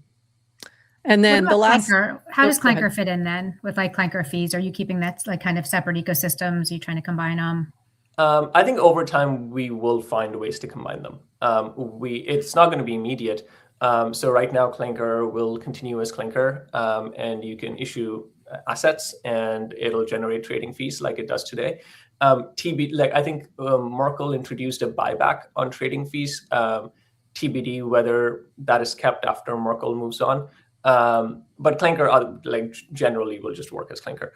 And then the last, Clanker? How does Clanker fit in then with like Clanker fees? Are you keeping that like kind of separate ecosystems? Are you trying to combine them? I think over time we will find ways to combine them. It's not going to be immediate. So right now, Clanker will continue as Clanker, and you can issue assets and it'll generate trading fees like it does today. I think Merkle introduced a buyback on trading fees. TBD whether that is kept after Merkle moves on. But Clanker generally will just work as Clanker.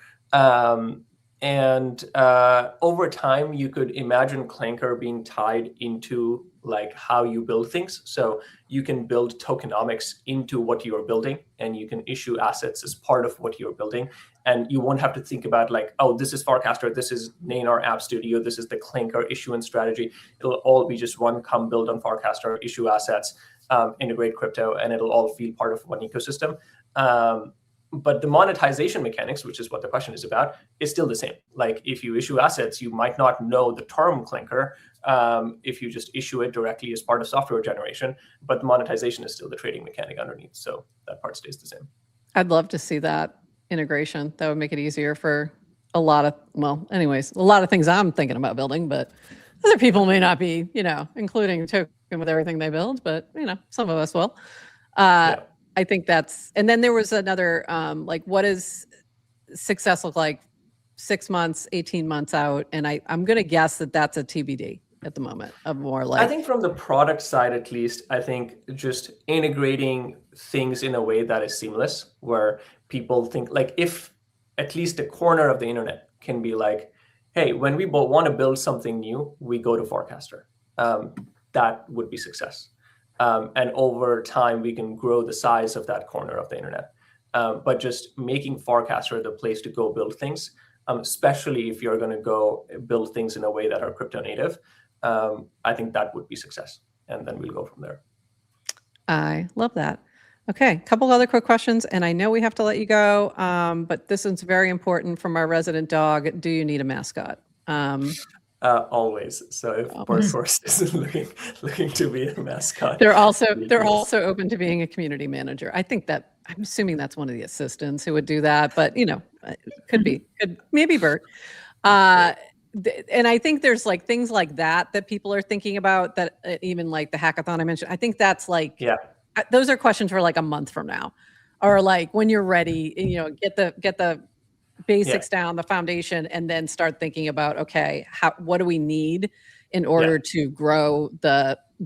And over time, you could imagine Clanker being tied into like how you build things. So you can build tokenomics into what you are building, and you can issue assets as part of what you're building. And you won't have to think about like, oh, this is Farcaster, this is Neynar App Studio, this is the Clanker issuance strategy. It'll all be just one, come build on Farcaster, issue assets, integrate crypto, and it'll all feel part of one ecosystem. But the monetization mechanics, which is what the question is about, is still the same. Like, if you issue assets, you might not know the term Clanker if you just issue it directly as part of software generation, but the monetization is still the trading mechanic underneath. So that part stays the same. I'd love to see that integration. That would make it easier for a lot of things I'm thinking about building, but other people may not be, including token with everything they build, but some of us will. I think and then there was another, what does success look like 6 months, 18 months out? And I'm going to guess that that's a TBD at the moment, of more like. I think from the product side, at least, I think just integrating things in a way that is seamless, where people think like, if at least a corner of the internet can be like, hey, when we want to build something new, we go to Farcaster. that would be success. And over time, we can grow the size of that corner of the internet. But just making Farcaster the place to go build things, especially if you're going to go build things in a way that are crypto native, I think that would be success. And then we'll go from there. I love that. Okay, a couple other quick questions, and I know we have to let you go, but this is very important from our resident dog. Do you need a mascot? Always. So if Workhorse is looking to be a mascot, they're also open to being a community manager. I think that I'm assuming that's one of the assistants who would do that, but could maybe Bert. And I think there's like things like that people are thinking about, that even like the hackathon I mentioned. I think that's like, those are questions for like a month from now, or like when you're ready, get the basics down, the foundation, and then start thinking about, okay, what do we need in order to grow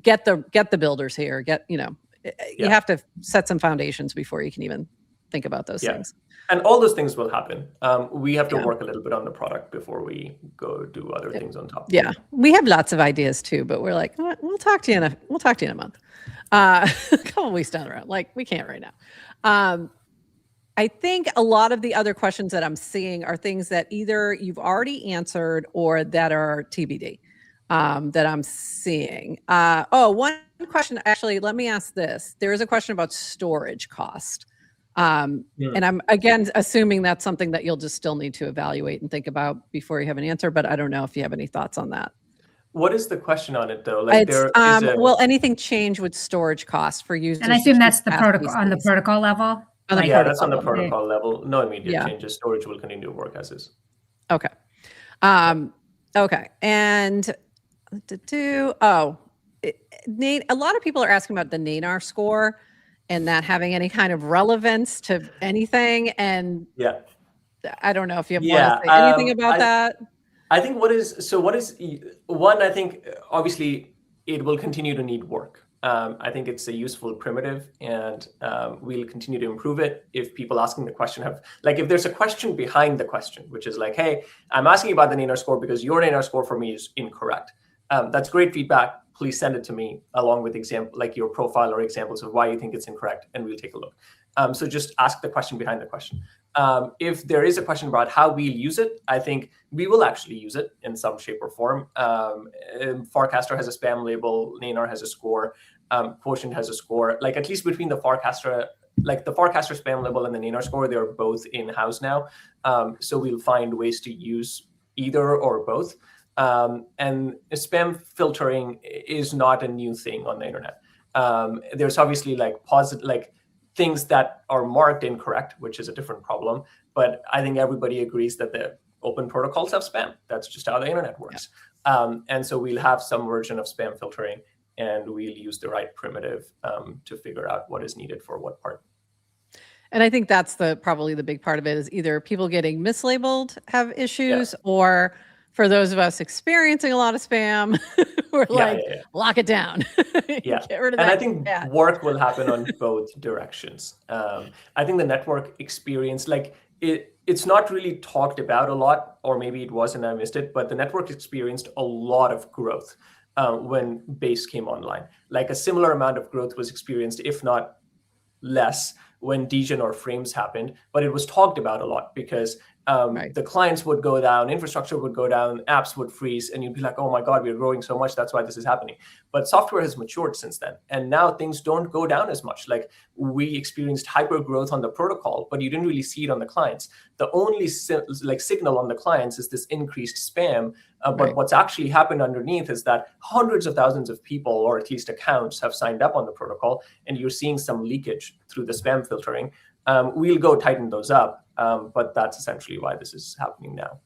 get the builders here, you have to set some foundations before you can even think about those things. And all those things will happen. We have to work a little bit on the product before we go do other things on top. Yeah, we have lots of ideas too, but we're like, we'll talk to you in a month, a couple weeks down the road. Like, we can't right now. I think a lot of the other questions that I'm seeing are things that either you've already answered or that are TBD that I'm seeing. One question, actually, let me ask this. There is a question about storage cost. And I'm, again, assuming that's something that you'll just still need to evaluate and think about before you have an answer, but I don't know if you have any thoughts on that. What is the question on it, though? Will anything change with storage costs for users? And I assume that's the protocol on the protocol level. That's on the protocol level. No immediate changes. Storage will continue to work as is. Okay. Okay. And Nate, a lot of people are asking about the Neynar score and that having any kind of relevance to anything. And I don't know if you want to say anything about that. I think I think obviously it will continue to need work. I think it's a useful primitive, and we'll continue to improve it. If people asking the question if there's a question behind the question, which is like, hey, I'm asking about the Neynar score because your Neynar score for me is incorrect. That's great feedback. Please send it to me along with your profile or examples of why you think it's incorrect, and we'll take a look. So just ask the question behind the question. If there is a question about how we'll use it, I think we will actually use it in some shape or form. Farcaster has a spam label, Neynar has a score, Quotient has a score. Like, at least between the Farcaster spam label and the Neynar score, they're both in-house now. So we'll find ways to use either or both. And spam filtering is not a new thing on the internet. There's obviously things that are marked incorrect, which is a different problem. But I think everybody agrees that the open protocols have spam. That's just how the internet works. And so we'll have some version of spam filtering, and we'll use the right primitive to figure out what is needed for what part. And I think that's probably the big part of it, is either people getting mislabeled have issues, or for those of us experiencing a lot of spam, we're lock it down. Get rid of that. And I think work will happen on both directions. I think the network experience, it's not really talked about a lot, or maybe it was and I missed it, but the network experienced a lot of growth when Base came online. Like, a similar amount of growth was experienced, if not less, when Degen or Frames happened, but it was talked about a lot because the clients would go down, infrastructure would go down, apps would freeze, and you'd be like, oh my God, we're growing so much, that's why this is happening. But software has matured since then, and now things don't go down as much. Like, we experienced hyper growth on the protocol, but you didn't really see it on the clients. The only signal on the clients is this increased spam, but what's actually happened underneath is that hundreds of thousands of people, or at least accounts, have signed up on the protocol, and you're seeing some leakage through the spam filtering. We'll go tighten those up. But that's essentially why this is happening now.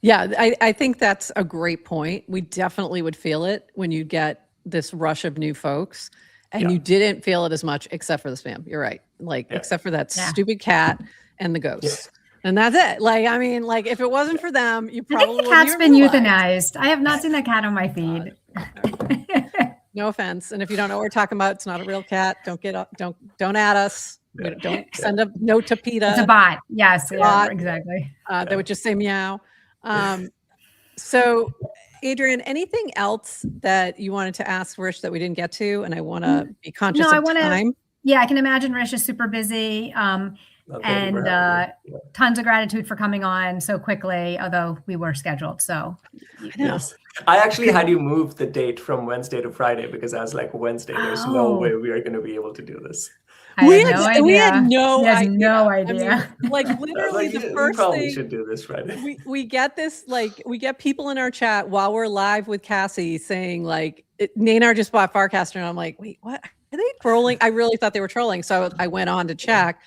Yeah, I think that's a great point. We definitely would feel it when you get this rush of new folks, and you didn't feel it as much except for the spam. You're right. Except for that stupid cat and the ghosts. And that's it. If it wasn't for them, you probably the cat's been euthanized. I have not seen that cat on my feed. No offense. And if you don't know what we're talking about, it's not a real cat. Don't add us. Don't send a note to PETA. It's a bot. Yes, exactly. They would just say meow. So, Adrienne, anything else that you wanted to ask Rish that we didn't get to? And I want to be conscious of time. Yeah, I can imagine Rish is super busy. And tons of gratitude for coming on so quickly, although we were scheduled. So yes. I actually had you move the date from Wednesday to Friday because I was like, Wednesday, there's no way we are going to be able to do this. We had no idea. We had no idea. I mean, like literally the first probably thing should do this Friday. We get this, like, we get people in our chat while we're live with Cassie saying like, Neynar just bought Farcaster, and I'm like, wait, what? Are they trolling? I really thought they were trolling, so I went on to check,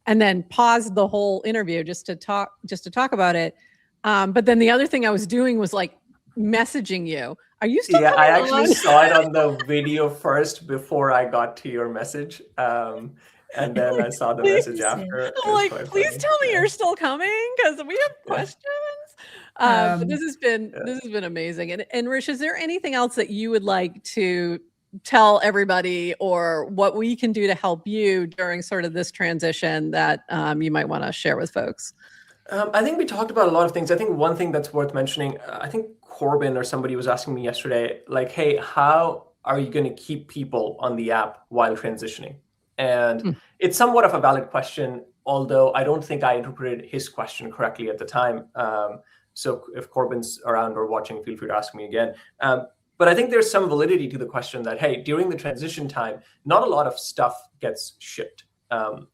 and then paused the whole interview just to talk about it. But then the other thing I was doing was like messaging you. Are you still? Yeah, I actually saw it on the video first before I got to your message. And then I saw the message after. I'm like, please tell me you're still coming because we have questions. But this has been amazing. And Rish, is there anything else that you would like to tell everybody, or what we can do to help you during sort of this transition that you might want to share with folks? I think we talked about a lot of things. I think one thing that's worth mentioning, I think Corbin or somebody was asking me yesterday, like, hey, how are you going to keep people on the app while transitioning? And it's somewhat of a valid question, although I don't think I interpreted his question correctly at the time. So if Corbin's around or watching, feel free to ask me again. But I think there's some validity to the question that, hey, during the transition time, not a lot of stuff gets shipped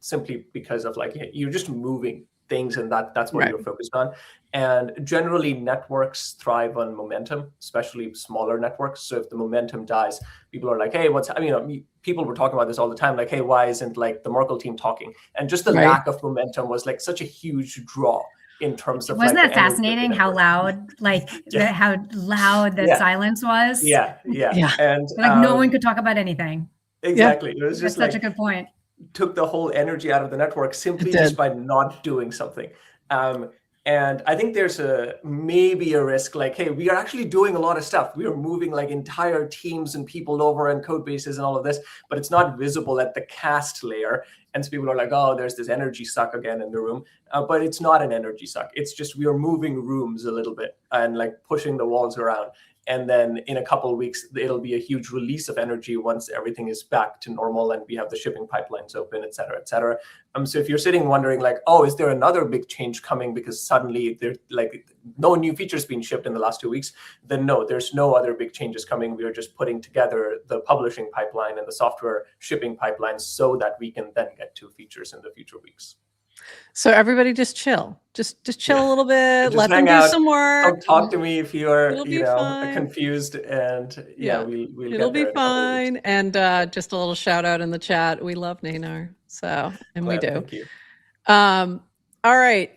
simply because of like, you're just moving things, and that's what you're focused on. And generally networks thrive on momentum, especially smaller networks. So if the momentum dies, people are like, hey, people were talking about this all the time, like, hey, why isn't like the Merkle team talking? And just the lack of momentum was like such a huge draw in terms of wasn't that fascinating how loud that silence was? Yeah. And like no one could talk about anything. Exactly. It was just such a good point. Took the whole energy out of the network simply just by not doing something. And I think there's maybe a risk like, hey, we are actually doing a lot of stuff. We are moving like entire teams and people over and code bases and all of this, but it's not visible at the cast layer. And so people are like, oh, there's this energy suck again in the room. But it's not an energy suck. It's just we are moving rooms a little bit and like pushing the walls around. And then in a couple of weeks, it'll be a huge release of energy once everything is back to normal and we have the shipping pipelines open, et cetera, et cetera. So if you're sitting wondering like, oh, is there another big change coming because suddenly there's like no new features being shipped in the last 2 weeks, then no, there's no other big changes coming. We are just putting together the publishing pipeline and the software shipping pipeline so that we can then get to features in the future weeks. So everybody just chill. Just chill a little bit. Let them do some work. Don't talk to me if you're confused, and it'll be fine. And just a little shout out in the chat. We love Neynar. So we do. Thank you. All right.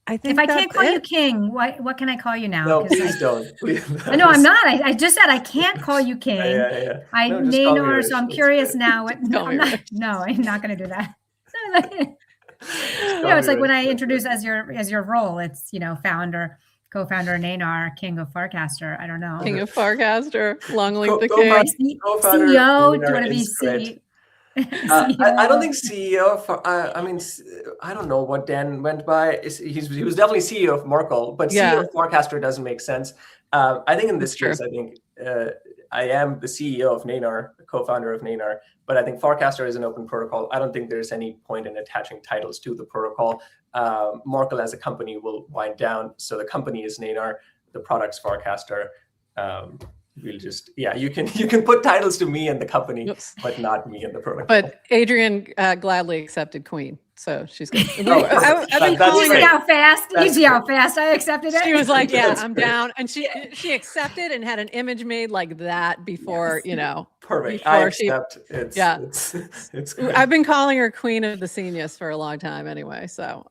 I think if I can't call you King, what can I call you now? No, please don't. No, I'm not. I just said I can't call you King. Neynar, so I'm curious now. I'm not going to do that. It's like when I introduce as your role, it's co-founder Neynar, King of Farcaster. I don't know. King of Farcaster, long live the king. CEO, do you want to be CEO? I don't think CEO. I don't know what Dan went by. He was definitely CEO of Merkle, but CEO of Farcaster doesn't make sense. I think in this case, I think I am the CEO of Neynar, the co-founder of Neynar, but I think Farcaster is an open protocol. I don't think there's any point in attaching titles to the protocol. Merkle as a company will wind down. So the company is Neynar, the product's Farcaster. We'll just, you can put titles to me and the company, but not me and the protocol. But Adrienne gladly accepted Queen. So she's good. You see how fast I accepted it? She was like, I'm down. And she accepted and had an image made like that before, Perfect. Before I accept. It's good. I've been calling her Queen of the Seniors for a long time anyway. So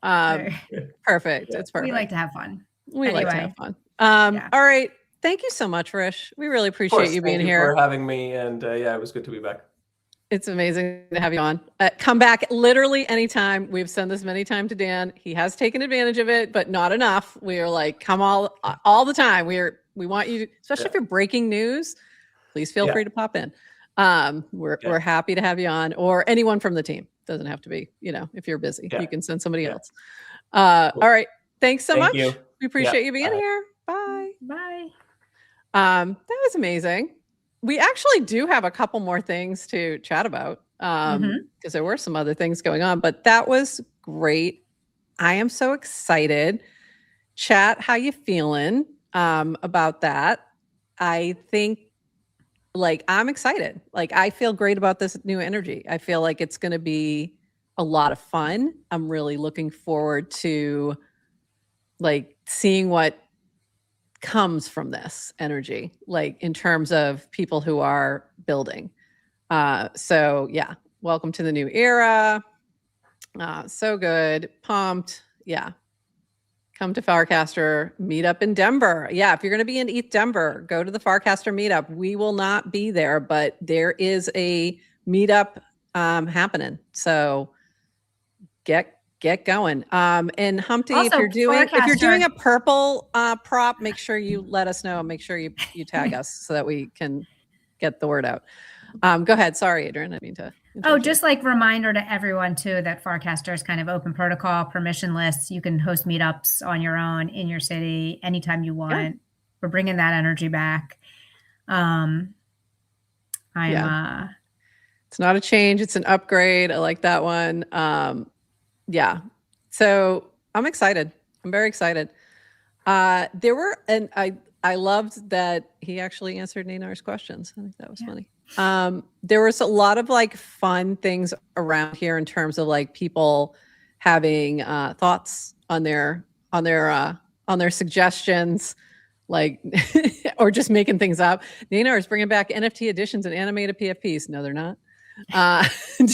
perfect. It's perfect. We like to have fun. Like to have fun. All right. Thank you so much, Rish. We really appreciate you being here. Thank you for having me. And it was good to be back. It's amazing to have you on. Come back literally anytime. We've said this many times to Dan. He has taken advantage of it, but not enough. We are like, come all the time. We want you to, especially if you're breaking news, please feel free to pop in. We're happy to have you on, or anyone from the team. Doesn't have to be, if you're busy, you can send somebody else. Cool. All right. Thanks so much. We appreciate you being here. Bye. Bye. That was amazing. We actually do have a couple more things to chat about because there were some other things going on, but that was great. I am so excited. Chat, how you feeling about that? I think I'm excited. I feel great about this new energy. I feel like it's going to be a lot of fun. I'm really looking forward to seeing what comes from this energy, in terms of people who are building. So yeah, welcome to the new era. So good. Pumped. Yeah. Come to Farcaster meetup in Denver. Yeah, if you're going to be in ETH Denver, go to the Farcaster meetup. We will not be there, but there is a meetup happening. So get going. And Humpty, Also, if you're doing Farcaster- a purple prop, make sure you let us know. Make sure you tag us so that we can get the word out. Go ahead. Sorry, Adrienne. I mean to. Oh, just reminder to everyone too that Farcaster is kind of open protocol, permissionless. You can host meetups on your own in your city anytime you want. Yeah. We're bringing that energy back. It's not a change; it's an upgrade. I like that one. Yeah. So I'm excited. I'm very excited. I loved that he actually answered Neynar's questions. I think that was funny. There was a lot of fun things around here in terms of people having thoughts on their suggestions, or just making things up. Neynar is bringing back NFT editions and animated PFPs. No, they're not.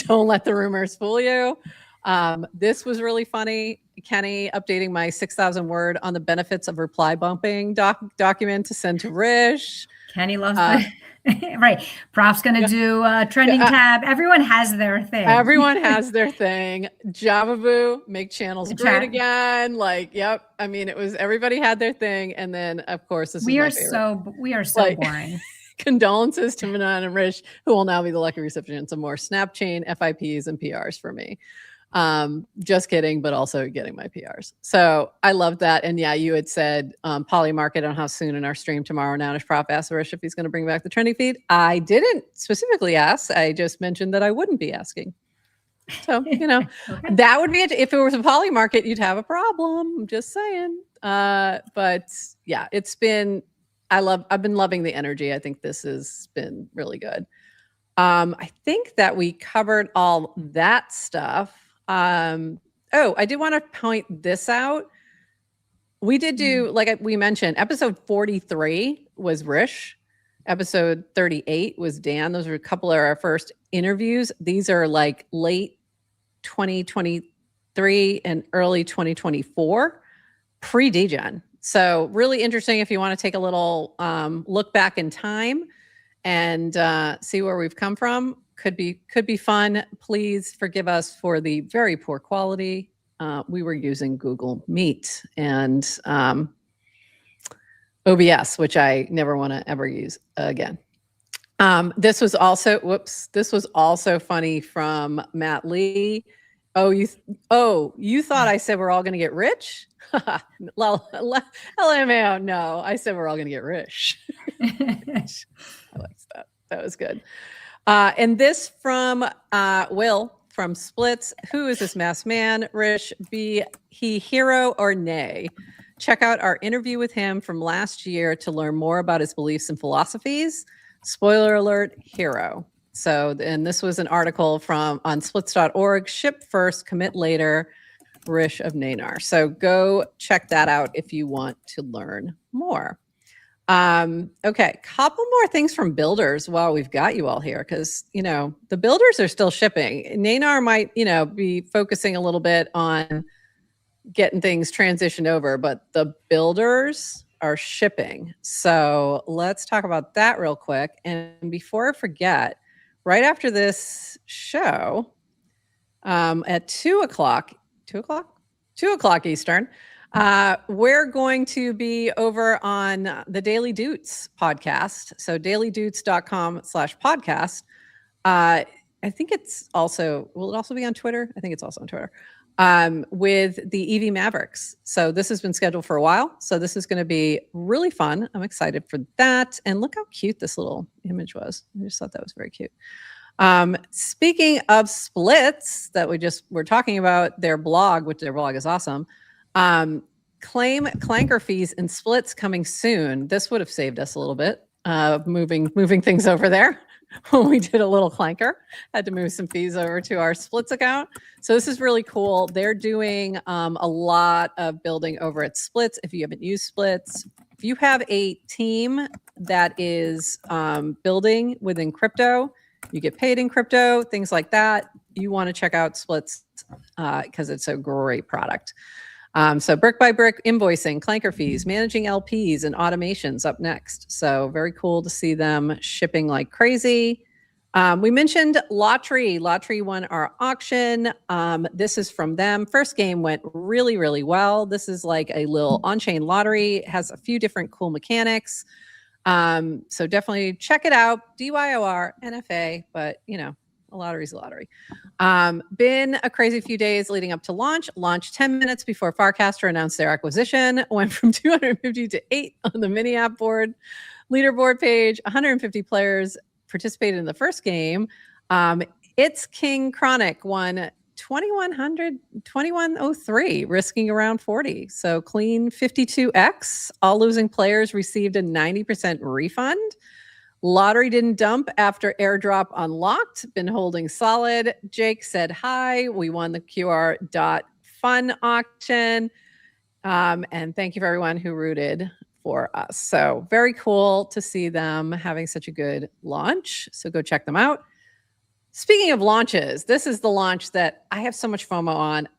Don't let the rumors fool you. This was really funny. Kenny updating my 6,000 word on the benefits of reply bumping document to send to Rish. Kenny loves right. Prof's going to do a trending tab. Everyone has their thing. Everyone has their thing. JavaBoo, make channels great again. Yep. I mean, it was, everybody had their thing. And then of course, we are so boring. Condolences to Manon and Rish, who will now be the lucky recipients of more Snapchain, FIPs, and PRs for me. Just kidding, but also getting my PRs. So I love that. And yeah, you had said Polymarket on how soon in our stream tomorrow. NounishProf asked Rish if he's going to bring back the trending feed. I didn't specifically ask. I just mentioned that I wouldn't be asking. So, okay. That would be it. If it was a Polymarket, you'd have a problem. I'm just saying. But yeah, it's been, I've been loving the energy. I think this has been really good. I think that we covered all that stuff. I did want to point this out. We did do, like we mentioned, episode 43 was Rish. Episode 38 was Dan. Those were a couple of our first interviews. These are late 2023 and early 2024, pre-DGen. So really interesting if you want to take a little look back in time and see where we've come from. Could be fun. Please forgive us for the very poor quality. We were using Google Meet and OBS, which I never want to ever use again. This was also funny from Matt Lee. You thought I said we're all going to get rich? LMAO, no, I said we're all going to get rich. I liked that. That was good. And this from Will from Splits. Who is this masked man? Rish, be he hero or nay? Check out our interview with him from last year to learn more about his beliefs and philosophies. Spoiler alert, hero. So, and this was an article on splits.org. Ship first, commit later. Rish of Neynar. So go check that out if you want to learn more. Okay, couple more things from builders while we've got you all here, because the builders are still shipping. Neynar might be focusing a little bit on getting things transitioned over, but the builders are shipping. So let's talk about that real quick. And before I forget, right after this show, at 2 o'clock Eastern, we're going to be over on the Daily Doots podcast. So dailydoots.com/podcast. I think will it also be on Twitter? I think it's also on Twitter. with the EV Mavericks. So this has been scheduled for a while. So this is going to be really fun. I'm excited for that. And look how cute this little image was. I just thought that was very cute. Speaking of splits that we're talking about, their blog, which their blog is awesome. Claim clanker fees and splits coming soon. This would have saved us a little bit moving things over there. When we did a little clanker, had to move some fees over to our splits account. So this is really cool. They're doing a lot of building over at Splits. If you haven't used Splits, if you have a team that is building within crypto, you get paid in crypto, things like that, you want to check out Splits because it's a great product. So brick by brick invoicing, clanker fees, managing LPs and automations up next. So very cool to see them shipping like crazy. We mentioned Lottery. Lottery won our auction. This is from them. First game went really, really well. This is like a little on-chain lottery. It has a few different cool mechanics. So definitely check it out. DYOR, NFA, but you know, a lottery's a lottery. Been a crazy few days leading up to launch. Launched 10 minutes before Farcaster announced their acquisition. Went from 250 to 8 on the mini app board. Leaderboard page, 150 players participated in the first game. It's King Chronic won 2103, risking around 40. So clean 52x. All losing players received a 90% refund. Lottery didn't dump after airdrop unlocked. Been holding solid. Jake said hi. We won the QR.fun auction. And thank you for everyone who rooted for us. So very cool to see them having such a good launch. So go check them out. Speaking of launches, this is the launch that I have so much FOMO on.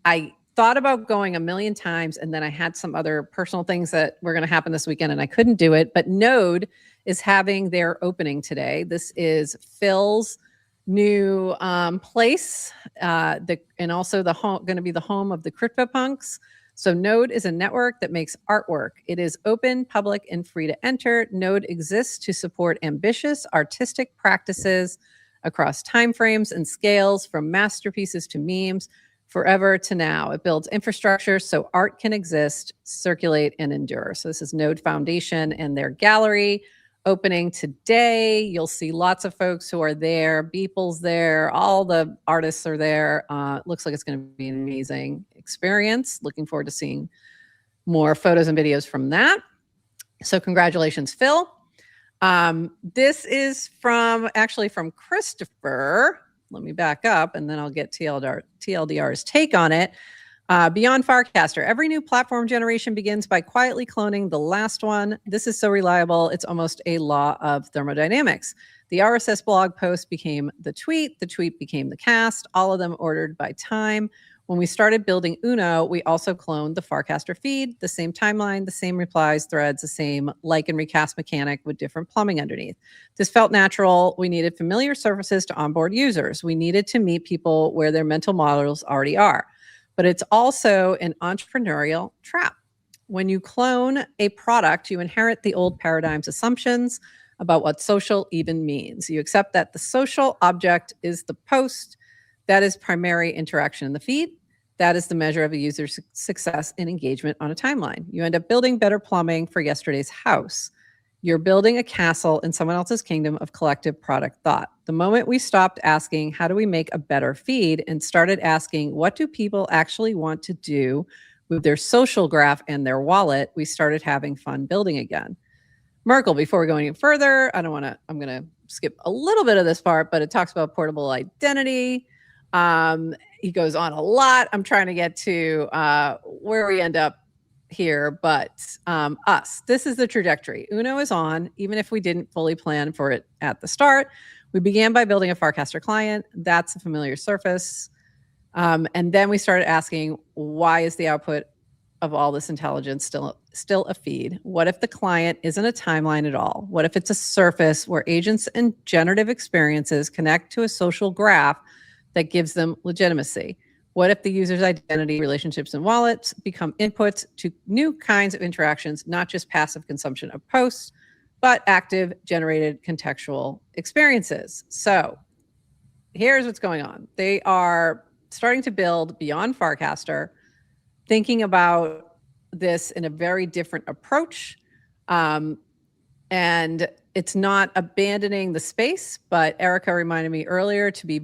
I thought about going a million times, and then I had some other personal things that were going to happen this weekend, and I couldn't do it. But Node is having their opening today. This is Phil's new place, and also going to be the home of the CryptoPunks. So Node is a network that makes artwork. It is open, public, and free to enter. Node exists to support ambitious artistic practices across timeframes and scales, from masterpieces to memes, forever to now. It builds infrastructure so art can exist, circulate, and endure. So this is Node Foundation and their gallery opening today. You'll see lots of folks who are there. Beeple's there. All the artists are there. Looks like it's going to be an amazing experience. Looking forward to seeing more photos and videos from that. So congratulations, Phil. This is actually from Christopher. Let me back up and then I'll get TLDR's take on it. Beyond Farcaster, every new platform generation begins by quietly cloning the last one. This is so reliable, it's almost a law of thermodynamics. The RSS blog post became the tweet became the cast, all of them ordered by time. When we started building Uno, we also cloned the Farcaster feed, the same timeline, the same replies, threads, the same like and recast mechanic with different plumbing underneath. This felt natural. We needed familiar surfaces to onboard users. We needed to meet people where their mental models already are. But it's also an entrepreneurial trap. When you clone a product, you inherit the old paradigm's assumptions about what social even means. You accept that the social object is the post. That is primary interaction in the feed. That is the measure of a user's success and engagement on a timeline. You end up building better plumbing for yesterday's house. You're building a castle in someone else's kingdom of collective product thought. The moment we stopped asking, how do we make a better feed, and started asking, what do people actually want to do with their social graph and their wallet, we started having fun building again. Merkle, before we go any further, I'm going to skip a little bit of this part, but it talks about portable identity. He goes on a lot. I'm trying to get to where we end up here, but us. This is the trajectory. Uno is on, even if we didn't fully plan for it at the start. We began by building a Farcaster client. That's a familiar surface. And then we started asking, why is the output of all this intelligence still a feed? What if the client isn't a timeline at all? What if it's a surface where agents and generative experiences connect to a social graph that gives them legitimacy? What if the user's identity, relationships, and wallets become inputs to new kinds of interactions, not just passive consumption of posts, but active, generated, contextual experiences? So here's what's going on. They are starting to build beyond Farcaster, thinking about this in a very different approach. And it's not abandoning the space, but Erica reminded me earlier to be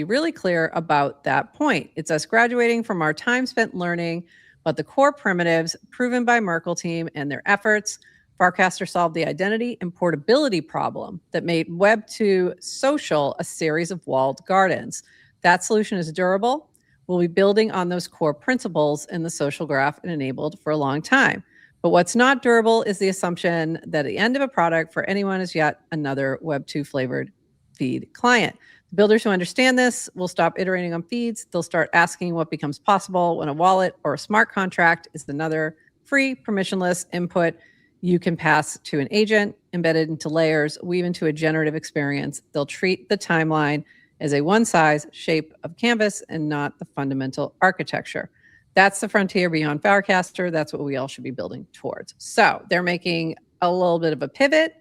really clear about that point. It's us graduating from our time spent learning about the core primitives proven by Merkle team and their efforts. Farcaster solved the identity and portability problem that made Web 2 social a series of walled gardens. That solution is durable. We'll be building on those core principles in the social graph and enabled for a long time. But what's not durable is the assumption that the end of a product for anyone is yet another Web 2 flavored feed client. Builders who understand this will stop iterating on feeds. They'll start asking what becomes possible when a wallet or a smart contract is another free, permissionless input you can pass to an agent, embedded into layers, weave into a generative experience. They'll treat the timeline as a one-size shape of canvas and not the fundamental architecture. That's the frontier beyond Farcaster. That's what we all should be building towards. So they're making a little bit of a pivot,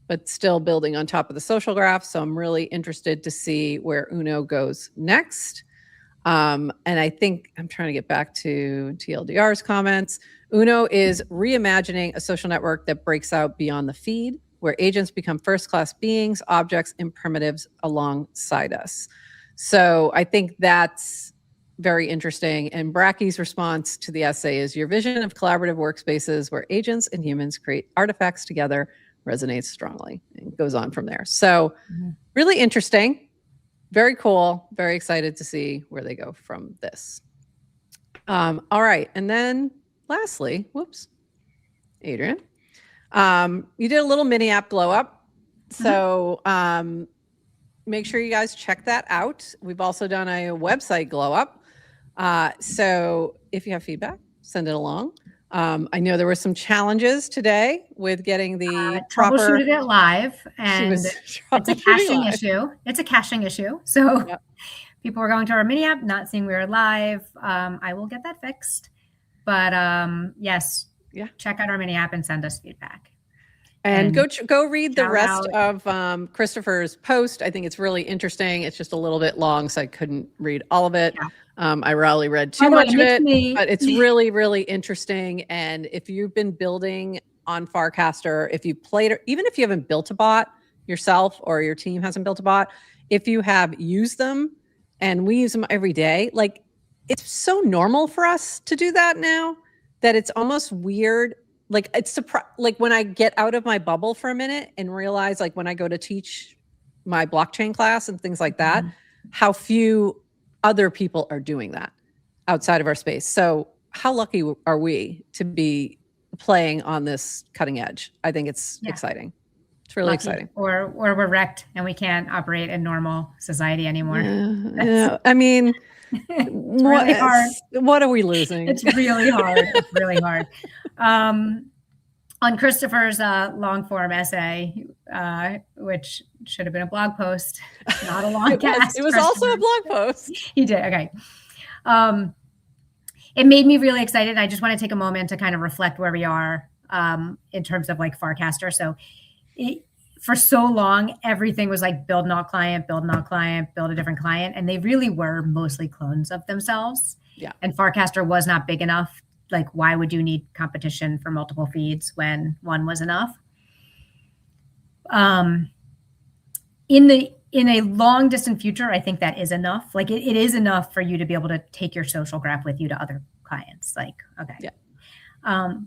but still building on top of the social graph. So I'm really interested to see where Uno goes next. And I think I'm trying to get back to TLDR's comments. Uno is reimagining a social network that breaks out beyond the feed, where agents become first-class beings, objects, and primitives alongside us. So I think that's very interesting. And Bracky's response to the essay is, your vision of collaborative workspaces where agents and humans create artifacts together resonates strongly, and goes on from there. So really interesting, very cool, very excited to see where they go from this. All right. And then lastly, whoops, Adrienne, you did a little mini app glow up. So make sure you guys check that out. We've also done a website glow up. So if you have feedback, send it along. I know there were some challenges today with getting the proper... Troubleshooted it live, and it's a caching issue. It's a caching issue. So people were going to our mini app, not seeing we were live. I will get that fixed. But yes, check out our mini app and send us feedback. And go read the rest of Christopher's post. I think it's really interesting. It's just a little bit long, so I couldn't read all of it. I probably read too much of it, but it's really, really interesting. And if you've been building on Farcaster, if you played, even if you haven't built a bot yourself or your team hasn't built a bot, if you have used them, and we use them every day, like it's so normal for us to do that now that it's almost weird. Like it's like when I get out of my bubble for a minute and realize, like when I go to teach my blockchain class and things like that, how few other people are doing that outside of our space. So how lucky are we to be playing on this cutting edge? I think it's exciting. It's really exciting. Or we're wrecked and we can't operate in normal society anymore. I mean, really hard. What are we losing? It's really hard. It's really hard. On Christopher's long form essay, which should have been a blog post, not a long cast. It was also a blog post. He did. Okay. It made me really excited. I just want to take a moment to kind of reflect where we are in terms of like Farcaster. So for so long, everything was like build not client, build not client, build a different client. And they really were mostly clones of themselves. Yeah. And Farcaster was not big enough. Like, why would you need competition for multiple feeds when one was enough? In a long distant future, I think that is enough. Like it is enough for you to be able to take your social graph with you to other clients. Like, okay. Yeah.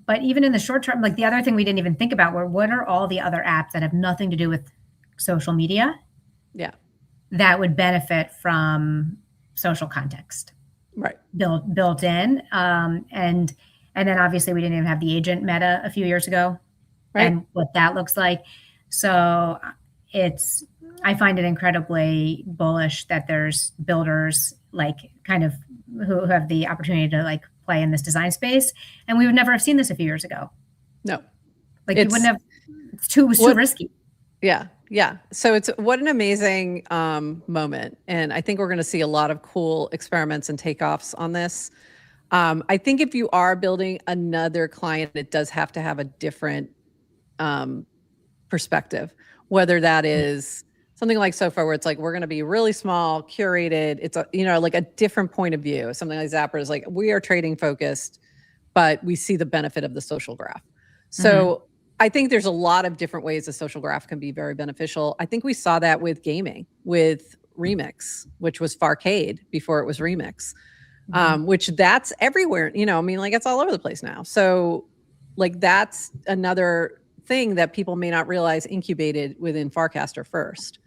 But even in the short term, like the other thing we didn't even think about were what are all the other apps that have nothing to do with social media? Yeah. That would benefit from social context. Right. Built in. And then obviously we didn't even have the agent meta a few years ago, right? And what that looks like. So I find it incredibly bullish that there's builders like kind of who have the opportunity to like play in this design space. And we would never have seen this a few years ago. No. Like you wouldn't have, it was too risky. Yeah. Yeah. So what an amazing moment. And I think we're going to see a lot of cool experiments and takeoffs on this. I think if you are building another client, it does have to have a different perspective, whether that is something like SOFA, where it's like, we're going to be really small, curated. It's a, like a different point of view. Something like Zapper is like, we are trading focused, but we see the benefit of the social graph. So I think there's a lot of different ways the social graph can be very beneficial. I think we saw that with gaming, with Remix, which was Farcade before it was Remix, which that's everywhere. Like it's all over the place now. So like that's another thing that people may not realize incubated within Farcaster first.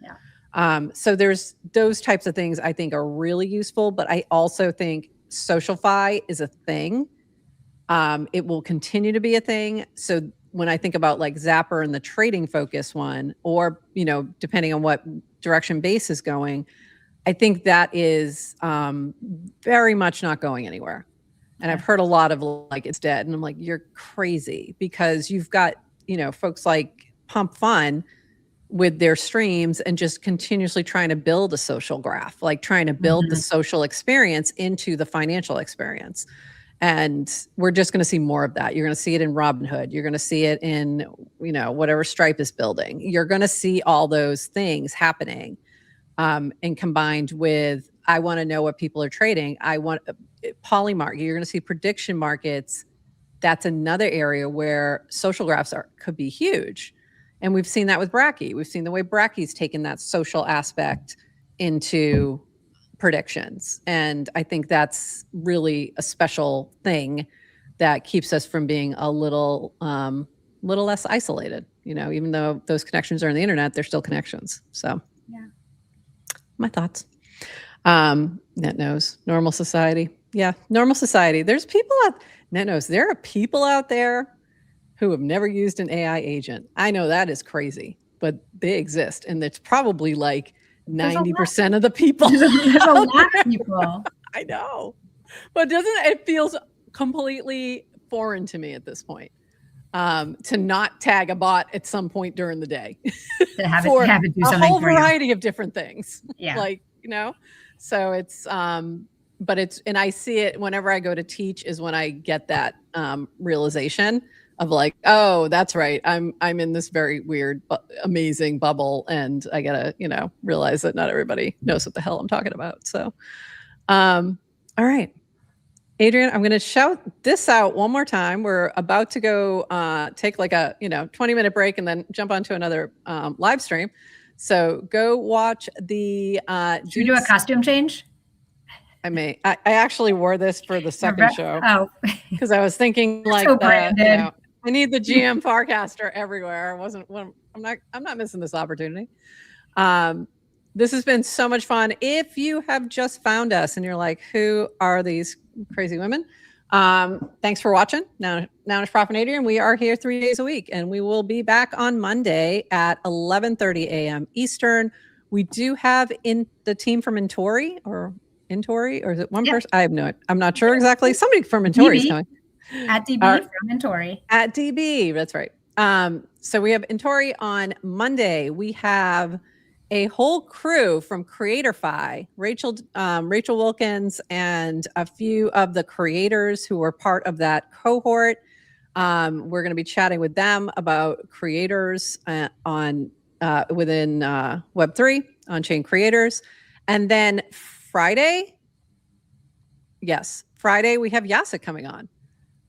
So there's those types of things I think are really useful, but I also think Socialfy is a thing. It will continue to be a thing. So when I think about like Zapper and the trading focus one, or, depending on what direction Base is going, I think that is very much not going anywhere. And I've heard a lot of like, it's dead. And I'm like, you're crazy, because you've got, folks like Pump Fun with their streams and just continuously trying to build a social graph, like trying to build the social experience into the financial experience. And we're just going to see more of that. You're going to see it in Robinhood. You're going to see it in, whatever Stripe is building. You're going to see all those things happening. And combined with, I want to know what people are trading. I want Polymarket. You're going to see prediction markets. That's another area where social graphs could be huge. And we've seen that with Bracky. We've seen the way Bracky's taken that social aspect into predictions. And I think that's really a special thing that keeps us from being a little less isolated. Even though those connections are on the internet, they're still connections. So my thoughts. NetNose, normal society. Yeah, normal society. There's people out, NetNose, there are people out there who have never used an AI agent. I know that is crazy, but they exist. And it's probably like 90% of the people. There's a lot of people. I know. But it feels completely foreign to me at this point. To not tag a bot at some point during the day. To have it do something a whole for you. variety of different things. Yeah. So it's, but it's, and I see it whenever I go to teach is when I get that realization of like, oh, that's right. I'm in this very weird, amazing bubble, and I gotta, realize that not everybody knows what the hell I'm talking about. So, all right, Adrienne, I'm gonna shout this out one more time. We're about to go take like a 20-minute break and then jump onto another live stream. So go watch the. Should we do a costume change? I may. I actually wore this for the second show. Oh, because I was thinking like, so branded. I need the GM Farcaster everywhere. I'm not missing this opportunity. This has been so much fun. If you have just found us and you're like, who are these crazy women? Thanks for watching. NounishProf and Adrienne, we are here 3 days a week, and we will be back on Monday at 11:30 a.m. Eastern. We do have in the team from Intori, or is it one person? I'm not sure exactly. Somebody from Intori is coming. At DB from Intori. At DB, that's right. So we have Intori on Monday. We have a whole crew from Creatorfy, Rachel Wilkins, and a few of the creators who were part of that cohort. We're going to be chatting with them about creators within Web3, on-chain creators. And then Friday, we have Jacek coming on.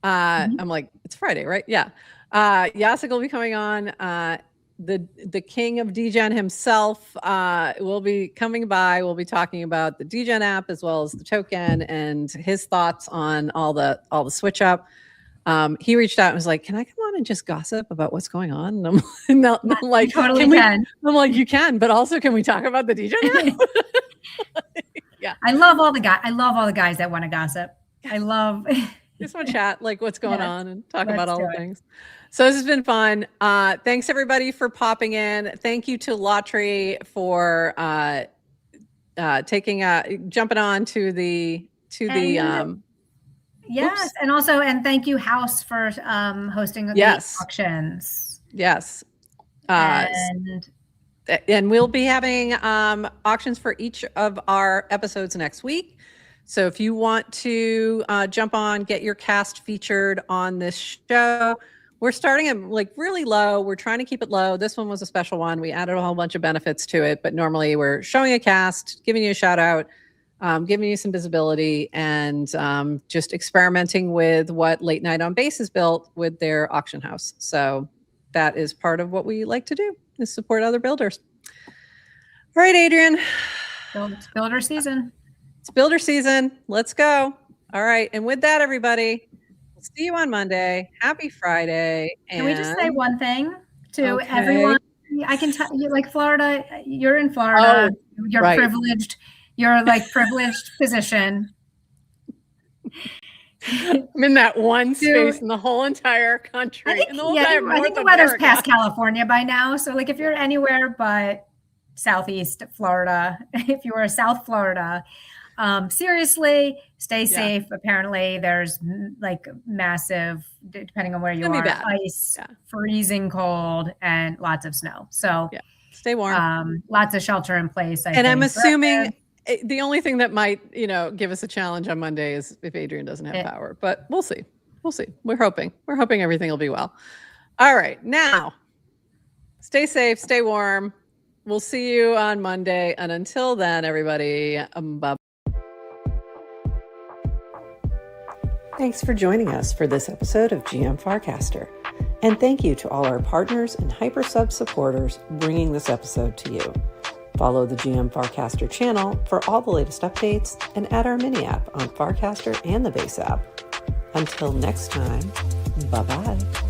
I'm like, it's Friday, right? Yeah. Jacek will be coming on. The king of DGen himself will be coming by. We'll be talking about the DGen app as well as the token and his thoughts on all the switch up. He reached out and was like, "Can I come on and just gossip about what's going on?" And I'm like, "Totally can." I'm like, "You can, but also can we talk about the DGen app?" Yeah. I love all the guys that want to gossip. Just want to chat, like what's going on and talk about all the things. So this has been fun. Thanks everybody for popping in. Thank you to Lottery for jumping on to the yes, and thank you House for hosting the auctions. Yes. And we'll be having auctions for each of our episodes next week. So if you want to jump on, get your cast featured on this show, We're starting at like really low. We're trying to keep it low. This one was a special one. We added a whole bunch of benefits to it, but normally we're showing a cast, giving you a shout out, giving you some visibility, and just experimenting with what Late Night on Base has built with their auction house. So that is part of what we like to do, is support other builders. All right, Adrienne. It's builder season. It's builder season. Let's go. All right. And with that, everybody, we'll see you on Monday. Happy Friday. Can we just say one thing to everyone? I can tell you, like, Florida, you're in Florida. You're privileged. You're like privileged position. I'm in that one space in the whole entire country. I think the weather's past California by now. So like if you're anywhere but Southeast Florida, if you are South Florida, seriously, stay safe. Apparently there's like massive, depending on where you are, ice, freezing cold, and lots of snow. So stay warm. Lots of shelter in place. I'm assuming the only thing that might, give us a challenge on Monday is if Adrienne doesn't have power, but we'll see. We'll see. We're hoping everything will be well. All right. Now, stay safe, stay warm. We'll see you on Monday. And until then, everybody, bye. Thanks for joining us for this episode of GM Farcaster. And thank you to all our partners and HyperSub supporters bringing this episode to you. Follow the GM Farcaster channel for all the latest updates and add our mini app on Farcaster and the Base app. Until next time, bye-bye.